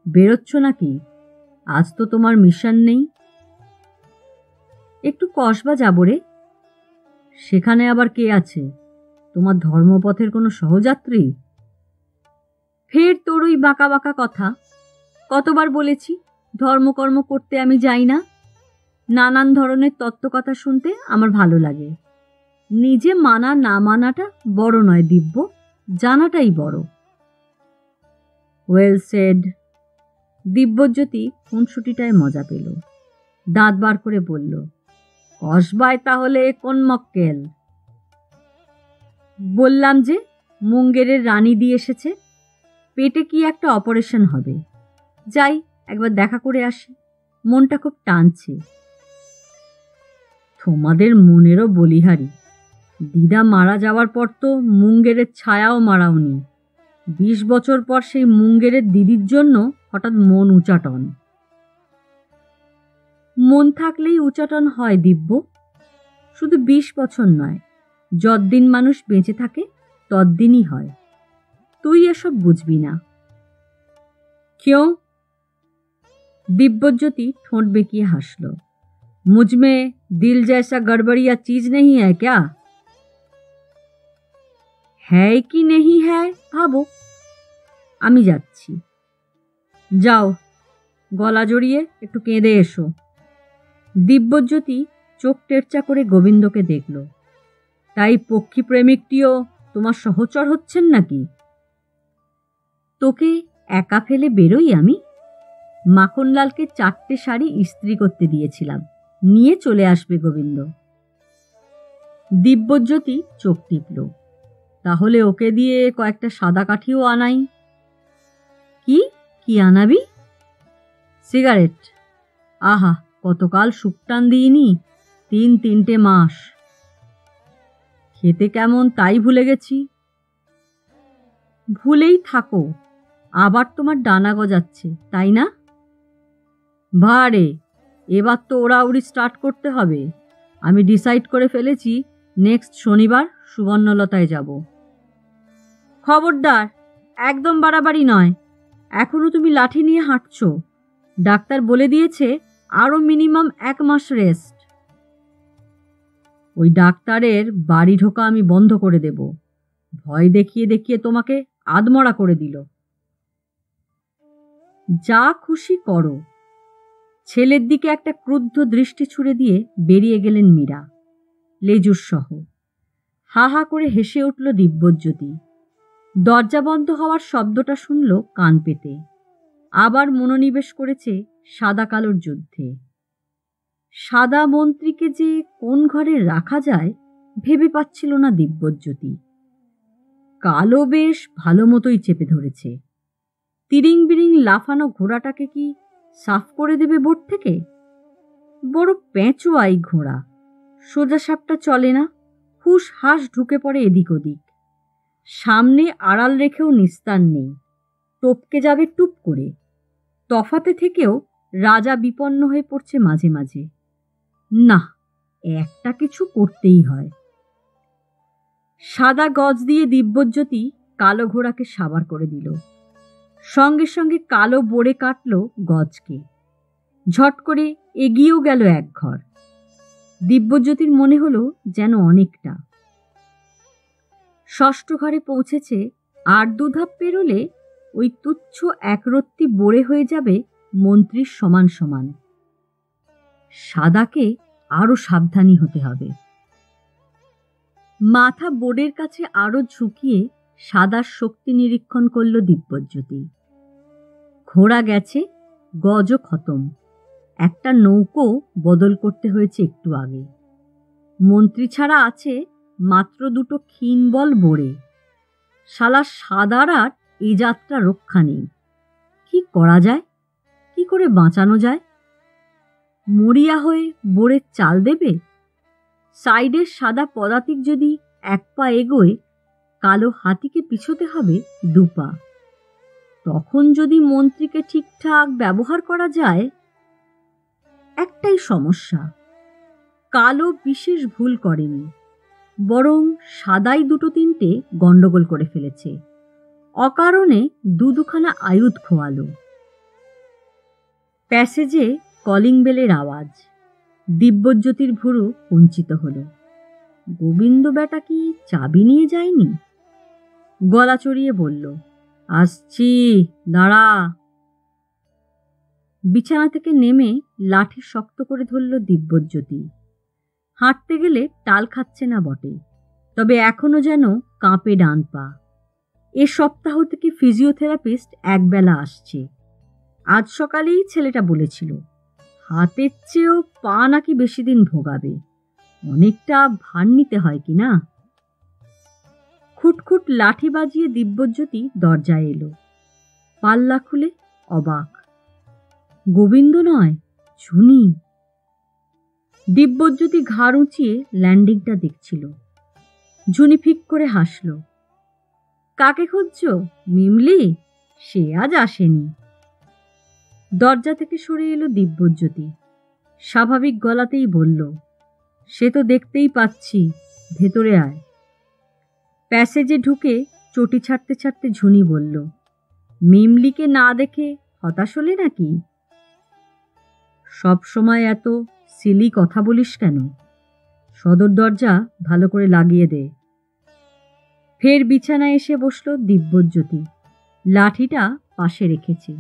[SPEAKER 1] বেরোচ্ছ নাকি? আজ তো তোমার মিশন নেই। একটু কসবা যাব রে। সেখানে আবার কে আছে? তোমার ধর্মপথের কোনো সহযাত্রী? ফের তোর ওই বাঁকা বাঁকা কথা। কতবার বলেছি ধর্মকর্ম করতে আমি যাই না। নানান ধরনের তত্ত্বকথা শুনতে আমার ভালো লাগে। নিজে মানা না মানাটা বড় নয় দিব্য, জানাটাই বড়। Well said. দিব্যজ্যোতি খুনসুটিটায় মজা পেল। দাঁত বার করে বলল, কসবায় তাহলে কোন মক্কেল? বললাম যে মুঙ্গেরের রানী দিয়ে এসেছে। পেটে কি একটা অপারেশন হবে। যাই একবার দেখা করে আসি, মনটা খুব টানছে। তোমাদের মনেরও বলিহারি। দিদা মারা যাওয়ার পর তো মুঙ্গেরের ছায়াও মারাওনি। 20 বছর পর সেই মুঙ্গেরের দিদির জন্য হঠাৎ মন উচাটন। মন থাকলেই উচাটন হয় দিব্য। শুধু 20 বছর নয়, যতদিন মানুষ বেঁচে থাকে ততদিনই হয়। তুই এসব বুঝবি না। কেউ? দিব্যজ্যোতি ঠোঁট বেঁকিয়ে হাসল। মুঝমে দিল জैसा गड़बड़िया चीज नहीं है क्या? है কি নেই है ভাবো। আমি যাচ্ছি। যাও, গলা জড়িয়ে একটু কেঁদে এসো। দিব্যজ্যোতি চোখ টেরচা করে গোবিন্দকে দেখল। তাই পক্ষী প্রেমিকটিও তোমার সহচর হচ্ছেন নাকি? তোকে একা ফেলে বেরোই আমি? মাখনলালকে 4টে শাড়ি ইস্ত্রি করতে দিয়েছিলাম, নিয়ে চলে আসবে গোবিন্দ। দিব্যজ্যোতি চোখ টিপল। তাহলে ওকে দিয়ে কয়েকটা সাদা কাঠিও আনাই। কি কি আনাবি? সিগারেট। আহা, কতকাল শুকটান দিইনি, 3 মাস। খেতে কেমন তাই ভুলে গেছি। ভুলেই থাকো, আবার তোমার ডানা গজাচ্ছে তাই না? ভারে, এবার তো ওড়াউড়ি স্টার্ট করতে হবে। আমি ডিসাইড করে ফেলেছি নেক্সট শনিবার সুবর্ণলতায় যাব। খবরদার, একদম বাড়াবাড়ি নয়। এখনো তুমি লাঠি নিয়ে হাঁটছো। ডাক্তার বলে দিয়েছে আরো মিনিমাম 1 মাস রেস্ট। ওই ডাক্তারের বাড়ি ঢোকা আমি বন্ধ করে দেব। ভয় দেখিয়ে দেখিয়ে তোমাকে আধমরা করে দিল। যা খুশি করো। ছেলের দিকে একটা ক্রুদ্ধ দৃষ্টি ছুড়ে দিয়ে বেরিয়ে গেলেন মীরা, লেজুর সহ। হা হা করে হেসে উঠল দিব্যজ্যোতি। দরজা বন্ধ হওয়ার শব্দটা শুনল কান পেতে। আবার মনোনিবেশ করেছে সাদা কালোর যুদ্ধে। সাদা মন্ত্রীকে যে কোন ঘরে রাখা যায় ভেবে পাচ্ছিল না দিব্যজ্যোতি। কালো বেশ ভালো মতোই চেপে ধরেছে। তিরিং বিরিং লাফানো ঘোড়াটাকে কি সাফ করে দেবে বোট থেকে? বড় পেঁচোয়া এই ঘোড়া, সোজা সাপটা চলে না, হুস হাস ঢুকে পড়ে এদিক ওদিক। সামনে আড়াল রেখেও নিস্তার নেই, টপকে যাবে টুপ করে। তফাতে থেকেও রাজা বিপন্ন হয়ে পড়ছে মাঝে মাঝে। না, একটা কিছু করতেই হয়। সাদা গজ দিয়ে দিব্যজ্যোতি কালো ঘোড়াকে সাবার করে দিল। সঙ্গে সঙ্গে কালো বড়ে কাটল গজকে। ঝট করে এগিয়েও গেল এক ঘর। দিব্যজ্যোতির মনে হলো যেন অনেকটা। ষষ্ঠ ঘরে পৌঁছেছে, আর দুধাপ পেরোলে ওই তুচ্ছ একরত্তি বড়ে হয়ে যাবে মন্ত্রীর সমান সমান। সাদাকে আরো সাবধানী হতে হবে। মাথা বোর্ডের কাছে আরো ঝুঁকিয়ে সাদার শক্তি নিরীক্ষণ করল দিব্যজ্যোতি। ঘোড়া গেছে, গজও খতম। একটা নৌকো বদল করতে হয়েছে একটু আগে। মন্ত্রী ছাড়া আছে মাত্র দুটো ক্ষীণবল বড়ে। শালা সাদার আর এ যাত্রা রক্ষা নেই। কি করা যায়? কি করে বাঁচানো যায়? মরিয়া হয়ে বোড়ের চাল দেবে? সাইডের সাদা পদাতিক যদি এক পা এগোয়, কালো হাতিকে পিছোতে হবে দুপা। তখন যদি মন্ত্রীকে ঠিকঠাক ব্যবহার করা যায়। একটাই সমস্যা, কালো বিশেষ ভুল করেনি, বরং সাদাই দুটো তিনটে গন্ডগোল করে ফেলেছে। অকারণে দুখানা আয়ুধ খোয়ালো। প্যাসেজে কলিং বেলের আওয়াজ। দিব্যজ্যোতির ভুরু কুঞ্চিত হল। গোবিন্দ বেটা কি চাবি নিয়ে যায়নি? গলা চড়িয়ে বলল, আসছি, দাঁড়া। বিছানা থেকে নেমে লাঠি শক্ত করে ধরল দিব্যজ্যোতি। হাঁটতে গেলে টাল খাচ্ছে না বটে, তবে এখনো যেন কাঁপে ডান পা। এ সপ্তাহ থেকে ফিজিওথেরাপিস্ট একবেলা আসছে। আজ সকালেই ছেলেটা বলেছিল, হাতের চেয়েও পা নাকি বেশি দিন ভোগাবে। অনেকটা ভার নিতে হয় কি না? খুটখুট লাঠি বাজিয়ে দিব্যজ্যোতি দরজায় এলো। পাল্লা খুলে অবাক, গোবিন্দ নয়, ঝুনি। দিব্যজ্যোতি ঘাড় উঁচিয়ে ল্যান্ডিংটা দেখছিল। ঝুনি ফিক করে হাসল। কাকে খুঁজছ? মিমলি? সে আজ আসেনি। দরজা থেকে সরে এলো দিব্যজ্যোতি। স্বাভাবিক গলাতেই বলল, সে তো দেখতেই পাচ্ছি, ভেতরে আয়। প্যাসেজে ঢুকে চটি ছাড়তে ছাড়তে ঝুনি বলল, মিমলিকে না দেখে হতাশ হলে নাকি? সব সময় এত সিলি কথা বলিস কেন? সদর দরজা ভালো করে লাগিয়ে দে। ফের বিছানায় এসে বসল দিব্যজ্যোতি। লাঠিটা পাশে রেখেছে।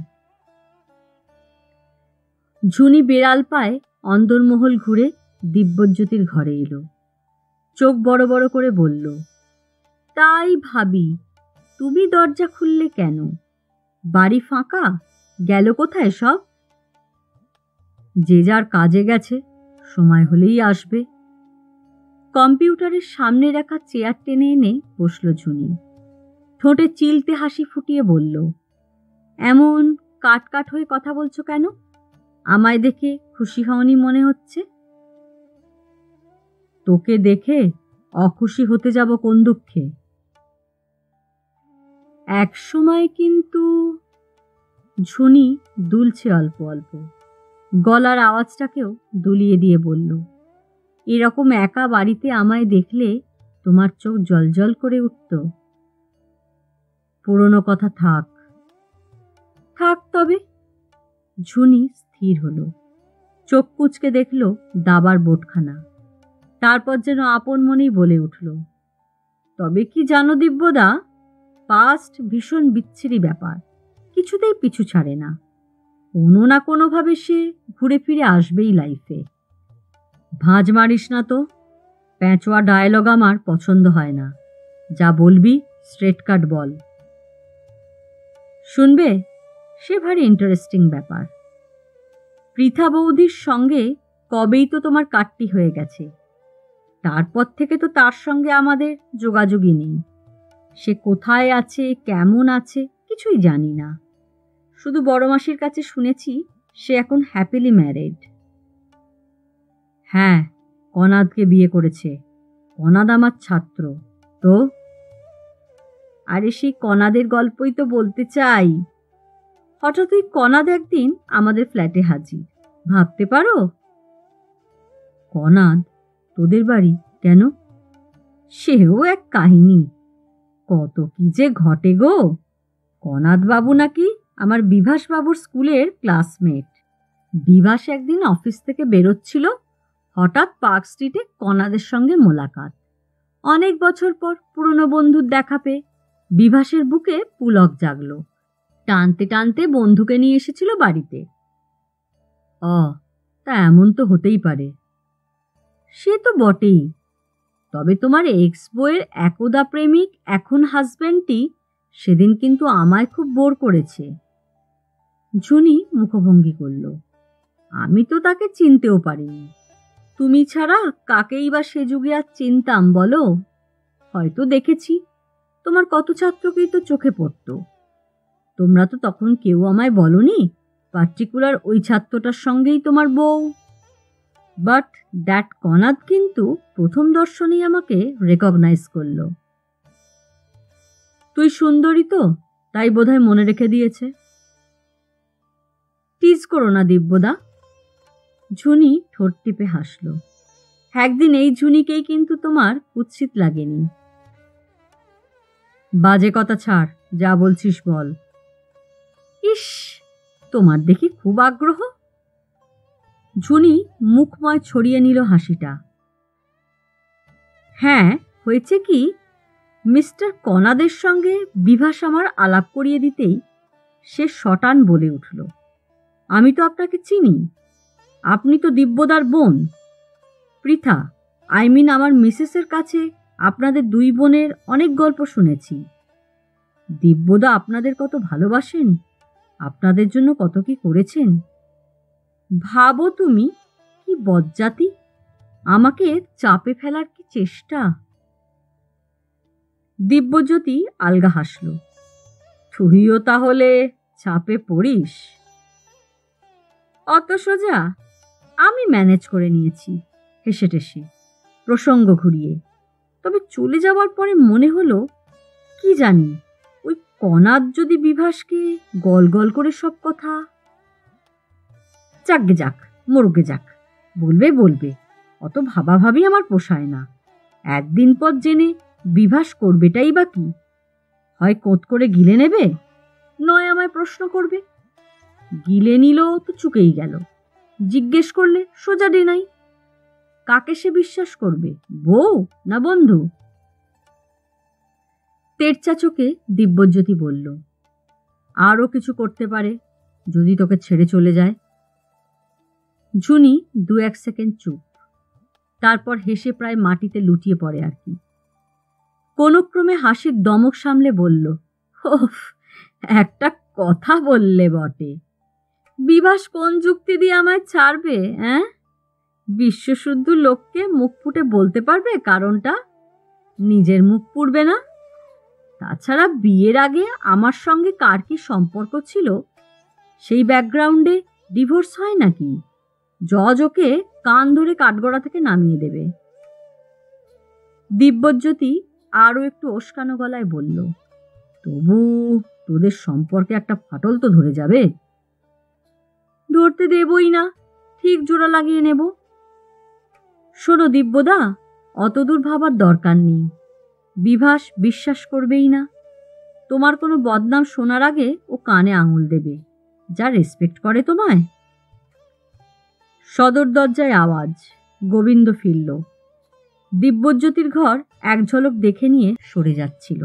[SPEAKER 1] ঝুনি বেড়াল পায়ে অন্দরমহল ঘুরে দিব্যজ্যোতির ঘরে এলো। চোখ বড় বড় করে বলল, তাই ভাবি, তুমি দরজা খুললে কেন? বাড়ি ফাঁকা? গেল কোথায় সব? যে যার কাজে গেছে, সময় হলেই আসবে। কম্পিউটারের সামনে রাখা চেয়ার টেনে এনে বসল ঝুনি। ঠোঁটে চিলতে হাসি ফুটিয়ে বলল, এমন কাট কাট হয়ে কথা বলছো কেন? আমায় দেখে খুশি হওনি মনে হচ্ছে। তোকে দেখে অখুশি হতে যাব কোন দুঃখে? এক সময় কিন্তু। ঝুনি দুলছে অল্প অল্প। গলার আওয়াজটাকেও দুলিয়ে দিয়ে বলল, এরকম একা বাড়িতে আমায় দেখলে তোমার চোখ জলজল করে উঠত? পুরনো কথা থাক। থাক তবে। ঝুনি স্থির হলো। চোখ কুচকে দেখল দাবার বোটখানা। তারপর যেন আপন মনেই বলে উঠল, তবে কি জানো দিব্যদা, পাস্ট ভীষণ বিচ্ছিরি ব্যাপার, কিছুতেই পিছু ছাড়ে না। কোনো না কোনোভাবে সে ঘুরে ফিরে আসবেই লাইফে। ভাঁজ মারিস না তো, প্যাঁচোয়া ডায়লগ আমার পছন্দ হয় না। যা বলবি স্ট্রেট কাট বল। শুনবে? সে ভারী ইন্টারেস্টিং ব্যাপার। পৃথা বৌদির সঙ্গে কবেই তো তোমার কাটটি হয়ে গেছে। তারপর থেকে তো তার সঙ্গে আমাদের যোগাযোগই নেই। সে কোথায় আছে, কেমন আছে, কিছুই জানি না। শুধু বড় মাসির কাছে শুনেছি সে এখন হ্যাপিলি ম্যারিড। হ্যাঁ, কনাদকে বিয়ে করেছে। কনাদ আমার ছাত্র। তো আরে সেই কনাদের গল্পই তো বলতে চাই। হঠাৎ ওই কনাদ একদিন আমাদের ফ্ল্যাটে হাজির। ভাবতে পারো? কনাদ তোদের বাড়ি কেন? সেও এক কাহিনী। কত কি যে ঘটে গো। কনাদ বাবু নাকি আমার বিভাস বাবুর স্কুলের ক্লাসমেট। বিভাস একদিন অফিস থেকে বেরোচ্ছিল, হঠাৎ পার্ক স্ট্রিটে কনাদের সঙ্গে মোলাকাত। অনেক বছর পর পুরনো বন্ধুর দেখা পেয়ে বিভাসের বুকে পুলক জাগল। টানতে টানতে বন্ধুকে নিয়ে এসেছিল বাড়িতে। তা এমন তো হতেই পারে। সে তো বটেই, তবে তোমার এক্স বইয়ের একদা প্রেমিক এখন হাজব্যান্ডটি সেদিন কিন্তু আমায় খুব বোর করেছে। জুনি মুখভঙ্গি করল। আমি তো তাকে চিনতেও পারিনি। তুমি ছাড়া কাকেই বা সে যুগে আর চিনতাম বলো? হয়তো দেখেছি, তোমার কত ছাত্রকেই তো চোখে পড়ত। তোমরা তো তখন কেউ আমায় বলনি পার্টিকুলার ওই ছাত্রটার সঙ্গেই তোমার বউ। বাট দ্যাট কনাদ কিন্তু প্রথম দর্শনেই আমাকে রেকগনাইজ করল। তুই সুন্দরী তো, তাই বোধহয় মনে রেখে দিয়েছে। টিজ করো না দিব্যদা। ঝুনি ঠোঁট টিপে হাসল। একদিন এই ঝুনিকেই কিন্তু তোমার কুৎসিত লাগেনি। বাজে কথা ছাড়, যা বলছিস বল। ইস, তোমার দেখি খুব আগ্রহ। ঝুনি মুখময় ছড়িয়ে নিল হাসিটা। হ্যাঁ, হয়েছে কি, মিস্টার কনাদের সঙ্গে বিভাস আমার আলাপ করিয়ে দিতেই সে শটান বলে উঠল, আমি তো আপনাকে চিনি, আপনি তো দিব্যদার বোন। পৃথা, আমার মিসেসের কাছে আপনাদের দুই বোনের অনেক গল্প শুনেছি। দিব্যদা আপনাদের কত ভালোবাসেন, আপনাদের জন্য কত কি করেছেন। ভাবো তুমি, কি বজ্জাতি, আমাকে চাপে ফেলার কি চেষ্টা। দিব্যজ্যোতি আলগা হাসল। তুইও তাহলে চাপে পড়িস? অত সোজা? আমি ম্যানেজ করে নিয়েছি হেসে টেসে, প্রসঙ্গ ঘুরিয়ে। তবে চলে যাওয়ার পরে মনে হলো, কি জানি, ওই কনাদ যদি বিভাসকে গল গল করে সব কথা। যাকগে যাক, মরগে যাক, বলবে বলবে, অত ভাবাভাবি আমার পোষায় না। একদিন পর জেনে বিভাস করবেটাই বা কি? হয় কোঁত করে গিলে নেবে, নয় আমায় প্রশ্ন করবে। গিলে নিল তো চুকেই গেল, জিজ্ঞেস করলে সোজা ডিনাই। কাকে সে বিশ্বাস করবে, বউ না বন্ধু? তেরচা চোখে দিব্যজ্যোতি বলল, আরও কিছু করতে পারে যদি তোকে ছেড়ে চলে যায়। ঝুনি 2-1 সেকেন্ড চুপ, তারপর হেসে প্রায় মাটিতে লুটিয়ে পড়ে আর কি। কোনো ক্রমে হাসির দমক সামলে বলল, ওফ, একটা কথা বললে বটে। বিভাস কোন যুক্তি দিয়ে আমায় ছাড়বে? বিশ্বশুদ্ধ লোককে মুখ ফুটে বলতে পারবে কারণটা? নিজের মুখ পুড়বে না? তাছাড়া বিয়ের আগে আমার সঙ্গে কার কি সম্পর্ক ছিল, সেই ব্যাকগ্রাউন্ডে ডিভোর্স হয় নাকি? জজ ওকে কান ধরে কাঠগড়া থেকে নামিয়ে দেবে। দিব্যজ্যোতি আরও একটু ওস্কানো গলায় বলল, তবু তোদের সম্পর্কে একটা ফাটল তো ধরে যাবে। ধরতে দেবই না, ঠিক জোড়া লাগিয়ে নেব। শোনো দিব্যদা, অতদূর ভাবার দরকার নেই। বিভাস বিশ্বাস করবেই না। তোমার কোনো বদনাম শোনার আগে ও কানে আঙুল দেবে, যা রেসপেক্ট করে তোমায়। সদর দরজায় আওয়াজ। গোবিন্দ ফিরল। দিব্যজ্যোতির ঘর এক ঝলক দেখে নিয়ে সরে যাচ্ছিল।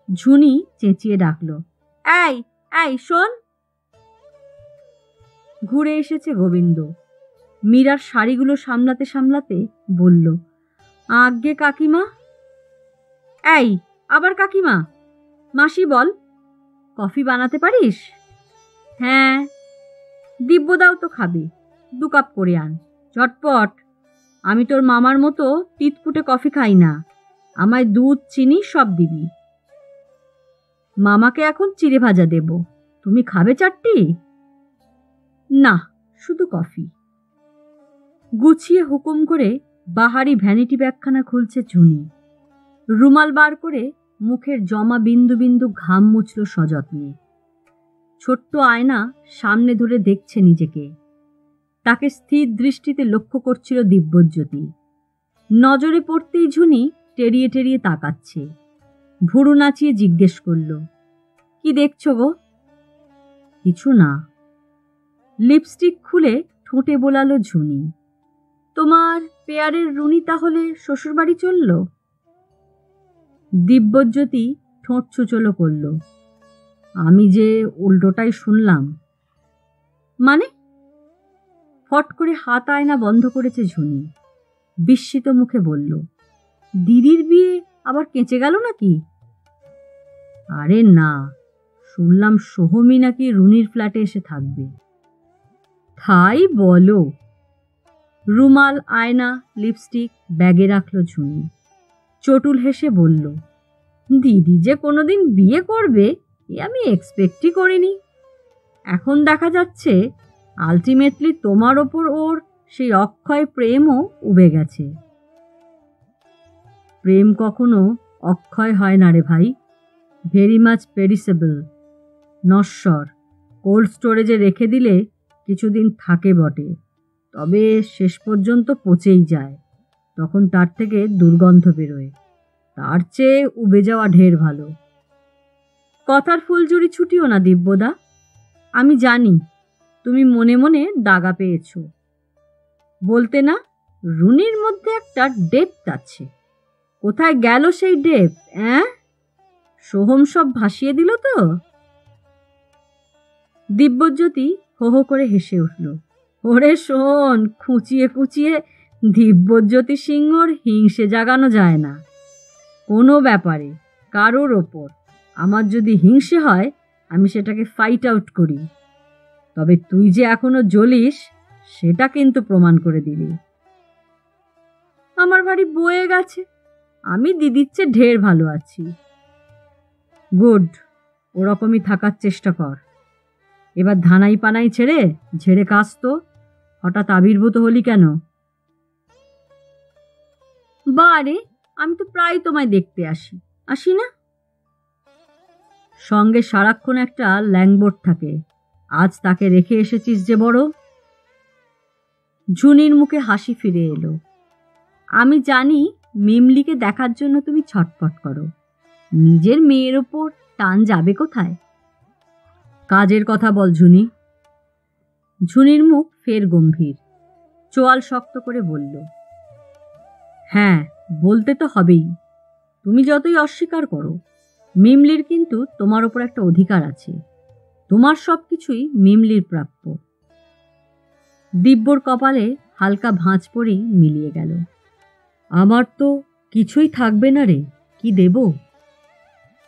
[SPEAKER 1] ঝুনি চেঁচিয়ে ডাকল, এই এই শোন। ঘুরে এসেছে গোবিন্দ। মীরার শাড়িগুলো সামলাতে সামলাতে বলল, আজ্ঞে কাকিমা। এই, আবার কাকিমা? মাসি বল, কফি বানাতে পারিস? হ্যাঁ। দিব্যদাও তো খাবে, 2 কাপ করে আন ঝটপট। আমি তোর মামার মতো তিতকুটে কফি খাই না, আমায় দুধ চিনি সব দিবি। মামাকে এখন চিড়ে ভাজা দেব, তুমি খাবে 4টি? না, শুধু কফি। গুছিয়ে হুকুম করে বাহারি ভ্যানিটি ব্যাগখানা খুলছে ঝুনি। রুমাল বার করে মুখের জমা বিন্দু বিন্দু ঘাম মুছল সযত্নে। ছোট্ট আয়না সামনে ধরে দেখছে নিজেকে। তাকে স্থির দৃষ্টিতে লক্ষ্য করছিল দিব্যজ্যোতি। নজরে পড়তেই ঝুনি টেরিয়ে টেরিয়ে তাকাচ্ছে। ভুরু নাচিয়ে জিজ্ঞেস করল, কি দেখছো গো? কিছু না। লিপস্টিক খুলে ঠোঁটে বোলালো ঝুনি। তোমার পেয়ারের রুনি তাহলে শ্বশুরবাড়ি চলল? দিব্যজ্যোতি ঠোঁট ছুচলো করল। আমি যে উল্টোটাই শুনলাম। মানে? ফট করে হাত আয়না বন্ধ করেছে ঝুনি। বিস্মিত মুখে বলল, দিদির বিয়ে আবার কেঁচে গেল নাকি? আরে না, শুনলাম সোহমী নাকি রুনির ফ্ল্যাটে এসে থাকবে। তাই বলো? রুমাল, আয়না, লিপস্টিক ব্যাগে রাখলো ঝুনি। চটুল হেসে বলল, দিদি যে কোনোদিন বিয়ে করবে এ আমি এক্সপেক্টই করিনি। এখন দেখা যাচ্ছে আলটিমেটলি তোমার ওপর ওর সেই অক্ষয় প্রেমও উবে গেছে। প্রেম কখনো অক্ষয় হয় না রে ভাই, ভেরি মাচ পেরিসেবল, নশ্বর। কোল্ড স্টোরেজে রেখে দিলে কিছুদিন থাকে বটে, তবে শেষ পর্যন্ত পচেই যায়। তখন তার থেকে দুর্গন্ধ বেরোয়। তার চেয়ে উবে যাওয়া ঢের ভালো। কথার ফুলঝুরি ছুটিও না দিব্যদা। আমি জানি তুমি মনে মনে দাগা পেয়েছ। বলতে না, রুনির মধ্যে একটা ডেপথ আছে। কোথায় গেল সেই ডেপথ? সোহম সব ভাসিয়ে দিল তো? দিব্যজ্যোতি হো হো করে হেসে উঠল। ওরে শোন, খুঁচিয়ে খুঁচিয়ে দিব্যজ্যোতি সিংহর হিংসে জাগানো যায় না। কোনো ব্যাপারে কারোর ওপর আমার যদি হিংসে হয় আমি সেটাকে ফাইট আউট করি। তবে তুই যে এখনো জ্বলিস সেটা কিন্তু প্রমাণ করে দিলি। আমার ভারী বয়ে গেছে, আমি দিদির চেয়ে ঢের ভালো আছি। গুড, ওরকমই থাকার চেষ্টা কর। এবার ধানাই পানাই ছেড়ে ঝেড়ে কাজ তো। হঠাৎ আবির্ভূত হলি কেন? বারে, আমি তো প্রায় তোমায় দেখতে আসি না? সঙ্গে সারাক্ষণ একটা ল্যাংবোর্ড থাকে, আজ তাকে রেখে এসেছিস যে বড়। ঝুনির মুখে হাসি ফিরে এলো। আমি জানি মিমলিকে দেখার জন্য তুমি ছটফট করো, নিজের মেয়ের ওপর টান যাবে কোথায়? কাজের কথা বল ঝুনি। ঝুনির মুখ ফের গম্ভীর, চোয়াল শক্ত করে বলল, হ্যাঁ বলতে তো হবেই। তুমি যতই অস্বীকার করো, মিমলির কিন্তু তোমার ওপর একটা অধিকার আছে। তোমার সব কিছুই মিমলির প্রাপ্য। দিব্যর কপালে হালকা ভাঁজ পড়েই মিলিয়ে গেল। আমার তো কিছুই থাকবে না রে, কি দেব?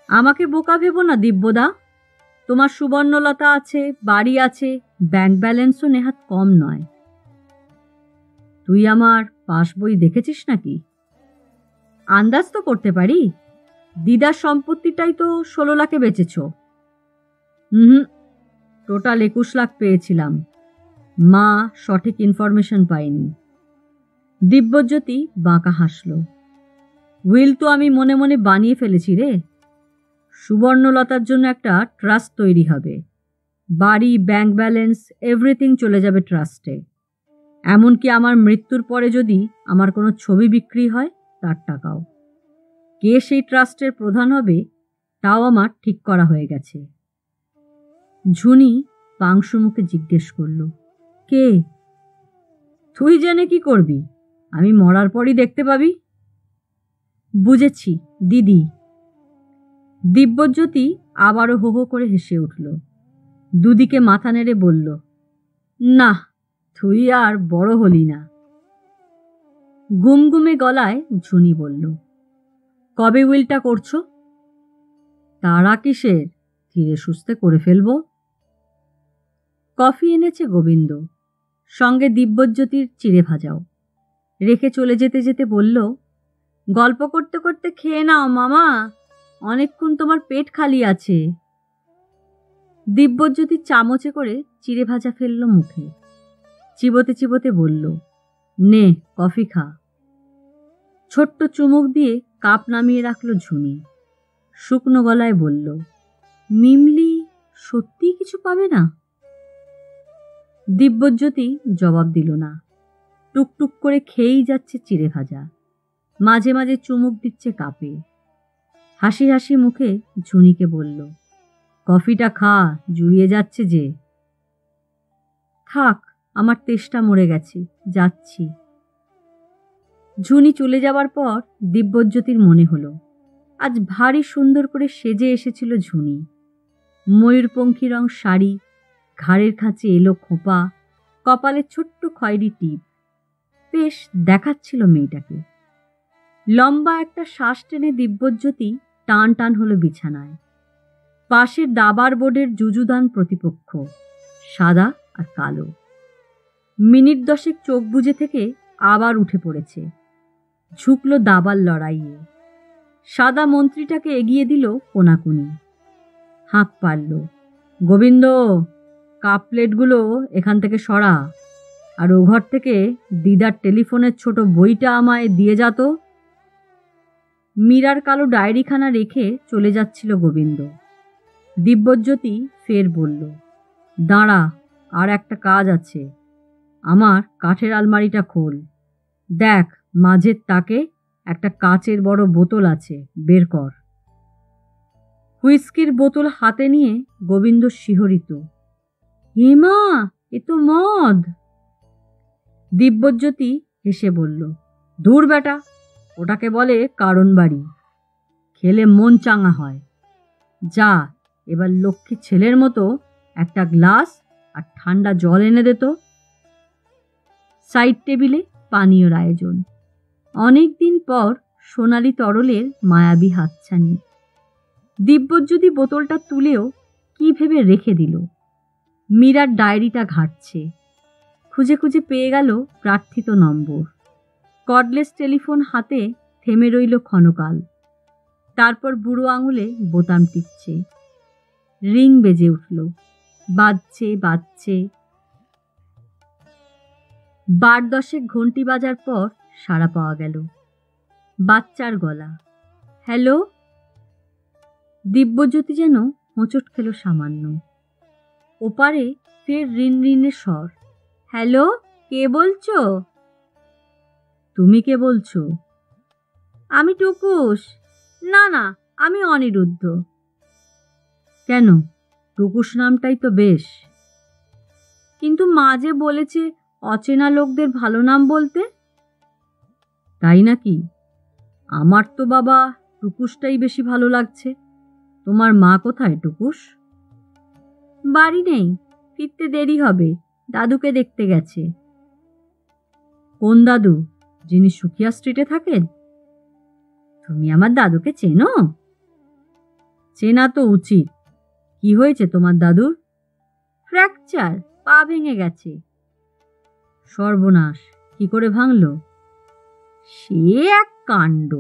[SPEAKER 1] আমাকে বোকা ভেবো না দিব্যদা। তোমার সুবর্ণলতা আছে, বাড়ি আছে, ব্যাংক ব্যালেন্সও নেহাত কম নয়। তুই আমার পাস বই দেখেছিস নাকি? আন্দাজ তো করতে পারি। দিদার সম্পত্তিটাই তো 16 লাখে বেচেছ। টোটাল 21 লাখ পেয়েছিলাম। মা সঠিক ইনফরমেশন পায়নি। দিব্যজ্যোতি বাঁকা হাসল। উইল তো আমি মনে মনে বানিয়ে ফেলেছি রে। সুবর্ণলতার জন্য একটা ট্রাস্ট তৈরি হবে। বাড়ি, ব্যাংক ব্যালেন্স এভরিথিং চলে যাবে ট্রাস্টে। এমনকি আমার মৃত্যুর পরে যদি আমার কোনো ছবি বিক্রি হয় তার টাকাও। কে সেই ট্রাস্টের প্রধান হবে তাও আমার ঠিক করা হয়ে গেছে। ঝুনি পাংশু মুখে জিজ্ঞেস করল, কে? তুই জেনে কি করবি? আমি মরার পরই দেখতে পাবি। বুঝেছি, দিদি। দিব্যজ্যোতি আবারও হো হো করে হেসে উঠল। দুদিকে মাথা নেড়ে বলল, না, তুই আর বড় হলি না। গুমগুমে গলায় ঝুনি বলল, কবে উইলটা করছো? তারা কিসের, ধীরে সুস্থে করে ফেলবো। কফি এনেছে গোবিন্দ, সঙ্গে দিব্যজ্যোতির চিড়ে ভাজাও। রেখে চলে যেতে যেতে বলল, গল্প করতে করতে খেয়ে নাও মামা, অনেকক্ষণ তোমার পেট খালি আছে। দিব্যজ্যোতি চামচে করে চিড়ে ভাজা ফেলল মুখে। চিবোতে চিবোতে বলল, নে কফি খা। ছোট্ট চুমুক দিয়ে কাপ নামিয়ে রাখল ঝুনি। শুকনো গলায় বলল, মিমলি সত্যিই কিছু পাবে না? দিব্যজ্যোতি জবাব দিল না। টুকটুক করে খেয়েই যাচ্ছে চিড়ে ভাজা, মাঝে মাঝে চুমুক দিচ্ছে কাপে। হাসি হাসি মুখে ঝুনিকে বলল, কফিটা খা, জুড়িয়ে যাচ্ছে যে। থাক, আমার তেষ্টা মরে গেছে, যাচ্ছি। ঝুনি চলে যাবার পর দিব্যজ্যোতির মনে হলো আজ ভারী সুন্দর করে সেজে এসেছিল ঝুনি। ময়ূরপঙ্খী রং শাড়ি, ঘাড়ের কাছে এলো খোঁপা, কপালে ছোট্ট খয়েরি টিপ। বেশ দেখাচ্ছিল মেয়েটাকে। লম্বা একটা শ্বাস টেনে দিব্যজ্যোতি টান টান হলো বিছানায়। পাশের দাবার বোর্ডের যুযুদান প্রতিপক্ষ, সাদা আর কালো। মিনিট 10 চোখ বুজে থেকে আবার উঠে পড়েছে, ঝুঁকল দাবার লড়াইয়ে। সাদা মন্ত্রীটাকে এগিয়ে দিল কোনাকুনি। হাঁক পারল, গোবিন্দ, কাপ প্লেটগুলো এখান থেকে সরা, আর ও ঘর থেকে দিদার টেলিফোনের ছোট বইটা আমায় দিয়ে যা তো। মীরার কালো ডায়েরিখানা রেখে চলে যাচ্ছিল গোবিন্দ। দিব্যজ্যোতি ফের বলল, দাঁড়া, আর একটা কাজ আছে। আমার কাঠের আলমারিটা খোল, দেখ মাঝের তাকে একটা কাচের বড় বোতল আছে, বের কর। হুইস্কির বোতল হাতে নিয়ে গোবিন্দ শিহরিত, হেমা, এ তো মদ। দিব্যজ্যোতি হেসে বলল, ধুর বেটা, ওটাকে বলে কারণ বাড়ি, খেলে মন চাঙা হয়। যা, এবার লক্ষ্মী ছেলের মতো একটা গ্লাস আর ঠান্ডা জল এনে দে তো। সাইড টেবিলে পানীয়র আয়োজন। অনেক দিন পর সোনালি তরলের মায়াবী হাতছানি। দিব্যজ্যোতি বোতলটা তুলেও কি ভেবে রেখে দিল। মীরার ডায়েরিটা ঘাঁটছে, খুঁজে খুঁজে পেয়ে গেল প্রার্থিত নম্বর। কর্ডলেস টেলিফোন হাতে থেমে রইল ক্ষণকাল, তারপর বুড়ো আঙুলে বোতাম টিপছে। রিং বেজে উঠল, বাজছে বাজছে। 12 ঘন্টি বাজার পর সাড়া পাওয়া গেল। বাচ্চার গলা, হ্যালো। দিব্যজ্যোতি যেন হোঁচট খেল সামান্য। ওপারে ফের রিন রিনের স্বর, হ্যালো, কে বলছো? তুমি কে বলছো? আমি টুকুস। না না, আমি অনিরুদ্ধ। কেন, টুকুস নামটাই তো বেশ। কিন্তু মা যে বলেছে অচেনা লোকদের ভালো নাম বলতে। তাই নাকি? আমার তো বাবা টুকুসটাই বেশি ভালো লাগছে। তোমার মা কোথায় টুকুস? বাড়ি নেই, ফিরতে দেরি হবে, দাদুকে দেখতে গেছে। কোন দাদু? যিনি সুকিয়া স্ট্রিটে থাকেন? তুমি আমার দাদুকে চেনো? চেনা তো উচিত। কি হয়েছে তোমার দাদুর? ফ্র্যাকচার, পা ভেঙে গেছে। সর্বনাশ, কি করে ভাঙলো? সে এক কাণ্ড।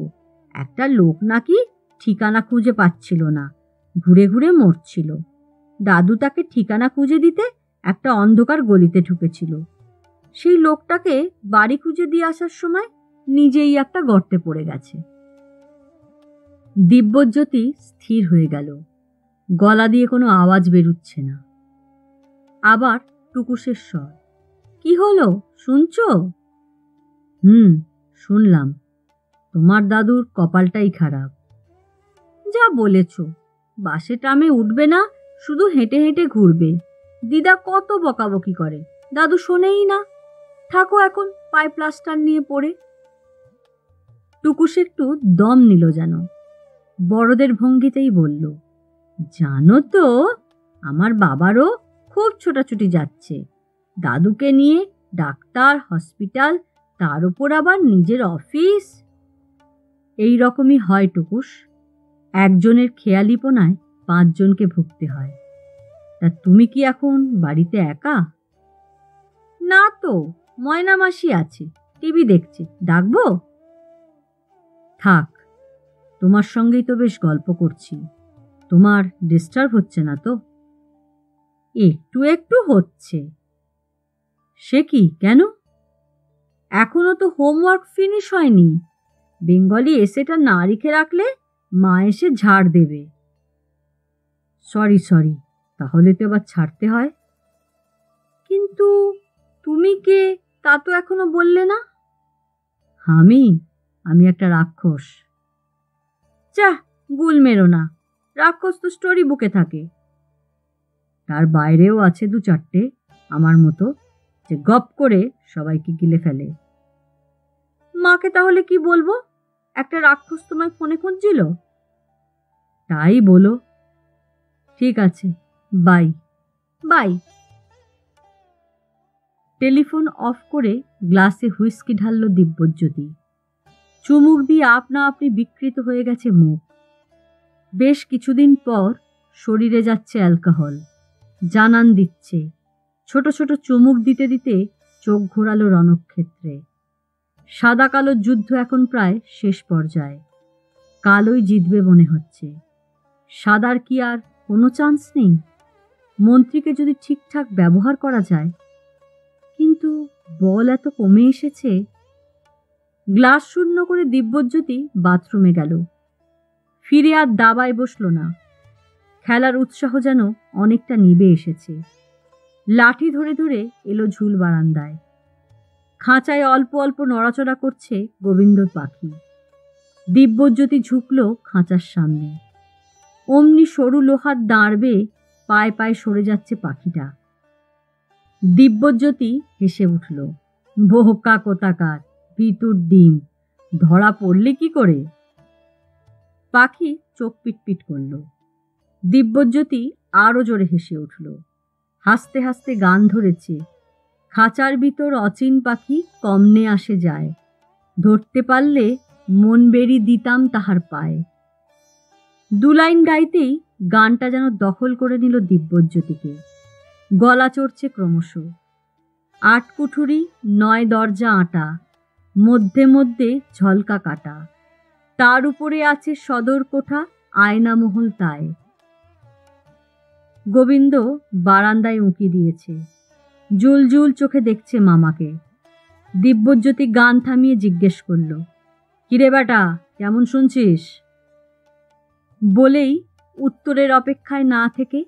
[SPEAKER 1] একটা লোক নাকি ঠিকানা খুঁজে পাচ্ছিল না, ঘুরে ঘুরে মরছিল। দাদু তাকে ঠিকানা খুঁজে দিতে একটা অন্ধকার গলিতে ঢুকেছিল। সেই লোকটাকে বাড়ি খুঁজে দিয়ে আসার সময় নিজেই একটা গর্তে পড়ে গেছে। দিব্যজ্যোতি স্থির হয়ে গেল, গলা দিয়ে কোনো আওয়াজ বেরুচ্ছে না। আবার টুকুসের স্বর, কি হলো, শুনছো? শুনলাম। তোমার দাদুর কপালটাই খারাপ। যা বলেছ, বাসে ট্রামে উঠবে না, শুধু হেঁটে হেঁটে ঘুরবে। দিদা কত বকাবকি করে, দাদু শোনেই না। থাকো এখন পায়ে প্লাস্টার নিয়ে পড়ে। টুকুস একটু দম নিল যেন, বড়দের ভঙ্গিতেই বলল, জানো তো, আমার বাবারও খুব ছোটাছুটি যাচ্ছে। দাদুকে নিয়ে ডাক্তার, হসপিটাল, তার উপর আবার নিজের অফিস। এই রকমই হয় টুকুস, একজনের খেয়ালিপনায় 5 জনকে ভুগতে হয়। তা তুমি কি এখন বাড়িতে একা? না তো, ময়না মাসি আছে, টিভি দেখছে, ডাকবো? থাক, তোমার সঙ্গেই তো বেশ গল্প করছি। তোমার ডিস্টার্ব হচ্ছে না তো? একটু একটু হচ্ছে। সে কি, কেন? এখনো তো হোমওয়ার্ক ফিনিশ হয়নি। বেঙ্গলি এসেটা না লিখে রাখলে মা এসে ঝাড় দেবে। সরি সরি, তাহলে তো এবার ছাড়তে হয়। কিন্তু তুমি কে, তা তো এখনো বললে না। আমি একটা রাক্ষস। যা, গুল মেরো না, রাক্ষস তো স্টোরি বুকে থাকে। তার বাইরেও আছে দু চারটে আমার মতো, যে গপ করে সবাইকে গিলে ফেলে। মাকে তাহলে কি বলবো? একটা রাক্ষস তোমায় ফোনে খুঁজছিল? তাই বলো। ঠিক আছে, বাই বাই। টেলিফোন অফ করে গ্লাসে হুইস্কি ঢালল দিব্যজ্যোতি। চুমুক দিয়ে আপনা আপনি বিকৃত হয়ে গেছে মুখ। বেশ কিছুদিন পর শরীরে যাচ্ছে অ্যালকোহল, জানান দিচ্ছে। ছোট ছোট চুমুক দিতে দিতে চোখ ঘোরালো রণক্ষেত্রে। সাদা কালো যুদ্ধ এখন প্রায় শেষ পর্যায়ে। কালোই জিতবে মনে হচ্ছে। সাদার কি আর কোনো চান্স নেই? মন্ত্রীকে যদি ঠিকঠাক ব্যবহার করা যায়। কিন্তু বল এত কমে এসেছে। গ্লাস শূন্য করে দিব্যজ্যোতি বাথরুমে গেল। ফিরে আর দাবায় বসল না। খেলার উৎসাহ যেন অনেকটা নিভে এসেছে। লাঠি ধরে ধরে এলো ঝুল বারান্দায়। খাঁচায় অল্প অল্প নড়াচড়া করছে গোবিন্দর পাখি। দিব্যজ্যোতি ঝুঁকল খাঁচার সামনে। অমনি সরু লোহার দাঁড়বে পায়ে পায়ে সরে যাচ্ছে পাখিটা। দিব্যজ্যোতি হেসে উঠল। বোকা কোথাকার, ভিতুর ডিম, ধরা পড়লে কি করে? পাখি চোখ পিটপিট করল। দিব্যজ্যোতি আরো জোরে হেসে উঠল। হাসতে হাসতে গান ধরেছে, খাঁচার ভিতর অচিন পাখি কমনে আসে যায়, ধরতে পারলে মন বেরি দিতাম তাহার পায়ে। দু লাইন গাইতেই গানটা যেন দখল করে নিল দিব্যজ্যোতিকে। গলা চড়ছে ক্রমশ। 8 কুঠুরি 9 দরজা আটা, মধ্যে মধ্যে ঝলকা কাটা, তার উপরে আছে সদর কোঠা আয়নামহল তাই। গোবিন্দ বারান্দায় উঁকি দিয়েছে। জুলজুল চোখে দেখছে মামাকে। দিব্যজ্যোতি গান থামিয়ে জিজ্ঞেস করল, কিরে বেটা, কেমন শুনছিস? বলেই উত্তরের অপেক্ষায় না থেকে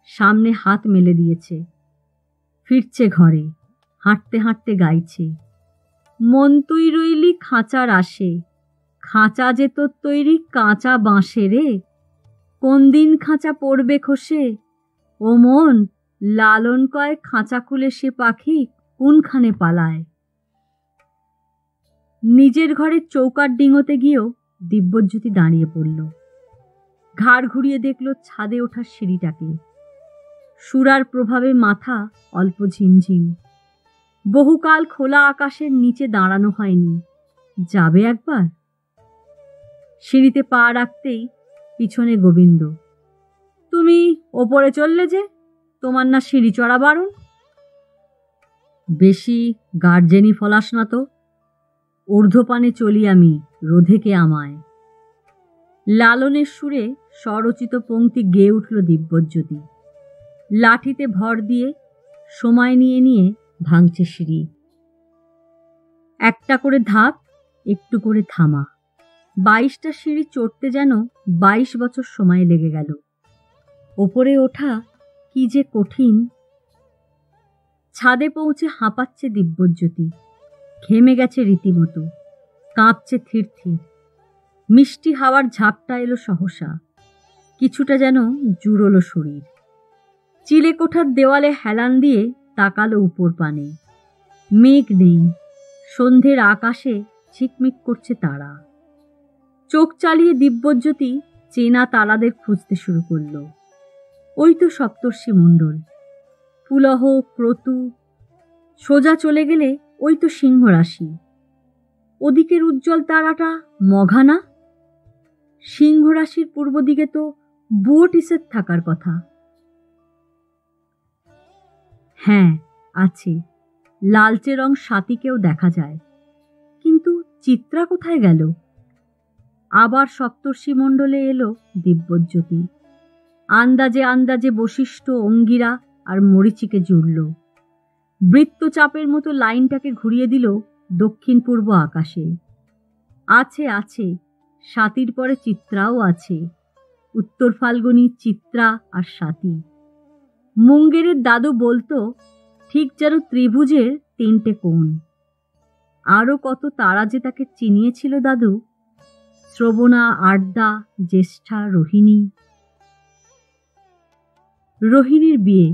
[SPEAKER 1] সামনে হাত মেলে দিয়েছে। ফিরছে ঘরে, হাঁটতে হাঁটতে গাইছে, মন তুই রইলি খাঁচার আসে, খাঁচা যে তোর তৈরি কাঁচা বাঁশে রে, কোন দিন খাঁচা পড়বে খসে, ও মন লালন কয় খাঁচা খুলে সে পাখি কোনখানে পালায়। নিজের ঘরের চৌকার ডিঙোতে গিয়েও দিব্যজ্যোতি দাঁড়িয়ে পড়ল। ঘাড় ঘুরিয়ে দেখল ছাদে ওঠার সিঁড়িটাকে। সুরার প্রভাবে মাথা অল্প ঝিমঝিম। বহুকাল খোলা আকাশের নিচে দাঁড়ানো হয়নি। যাবে একবার? সিঁড়িতে পা রাখতেই পিছনে গোবিন্দ, তুমি ওপরে চললে যে, তোমার না সিঁড়ি চড়া বারণ? বেশি গার্জেনি ফলাস না তো, ঊর্ধ্বপানে চলি আমি, রোধেকে আমায়। লালনের সুরে স্বরচিত পংক্তি গেয়ে উঠল দিব্যজ্যোতি। লাঠিতে ভর দিয়ে সময় নিয়ে নিয়ে ভাঙছে সিঁড়ি। একটা করে ধাপ, একটু করে থামা। 22টা সিঁড়ি চড়তে যেন 22 বছর সময় লেগে গেল। ওপরে ওঠা কি যে কঠিন। ছাদে পৌঁছে হাঁপাচ্ছে দিব্যজ্যোতি। ঘেমে গেছে রীতিমতো, কাঁপছে থির থির। মিষ্টি হাওয়ার ঝাপটা এলো সহসা, কিছুটা যেন জুড়ল শরীর। চিলে কোঠার দেওয়ালে হেলান দিয়ে তাকালো উপর পানে। মেঘ নেই, সন্ধ্যের আকাশে ঝিকমিক করছে তারা। চোখ চালিয়ে দিব্যজ্যোতি চেনা তারাদের খুঁজতে শুরু করল। ওই তো সপ্তর্ষি মণ্ডল, পুলহ, ক্রতু। সোজা চলে গেলে ওই তো সিংহ রাশি। ওদিকের উজ্জ্বল তারাটা মঘা না? সিংহ রাশির পূর্ব দিকে তো বুয়োটিসের থাকার কথা। হ্যাঁ আছে, লালচে রং সাথীকেও দেখা যায়। কিন্তু চিত্রা কোথায় গেল? আবার সপ্তর্ষি মণ্ডলে এলো দিব্যজ্যোতি। আন্দাজে আন্দাজে বশিষ্ঠ, অঙ্গিরা আর মরীচিকে জুড়ল। বৃত্তচাপের মতো লাইনটাকে ঘুরিয়ে দিল দক্ষিণ পূর্ব আকাশে। আছে আছে, সাথীর পরে চিত্রাও আছে। উত্তর ফাল্গুনী, চিত্রা আর সাথী। মুঙ্গেরের দাদু বলতো, ঠিক যেন ত্রিভুজের 3টে কোণ। আরো কত তারা যে তাকে চিনিয়েছিল দাদু। শ্রবণা, আর্দ্রা, জ্যেষ্ঠা, রোহিণী। রোহিণীর বিয়ে।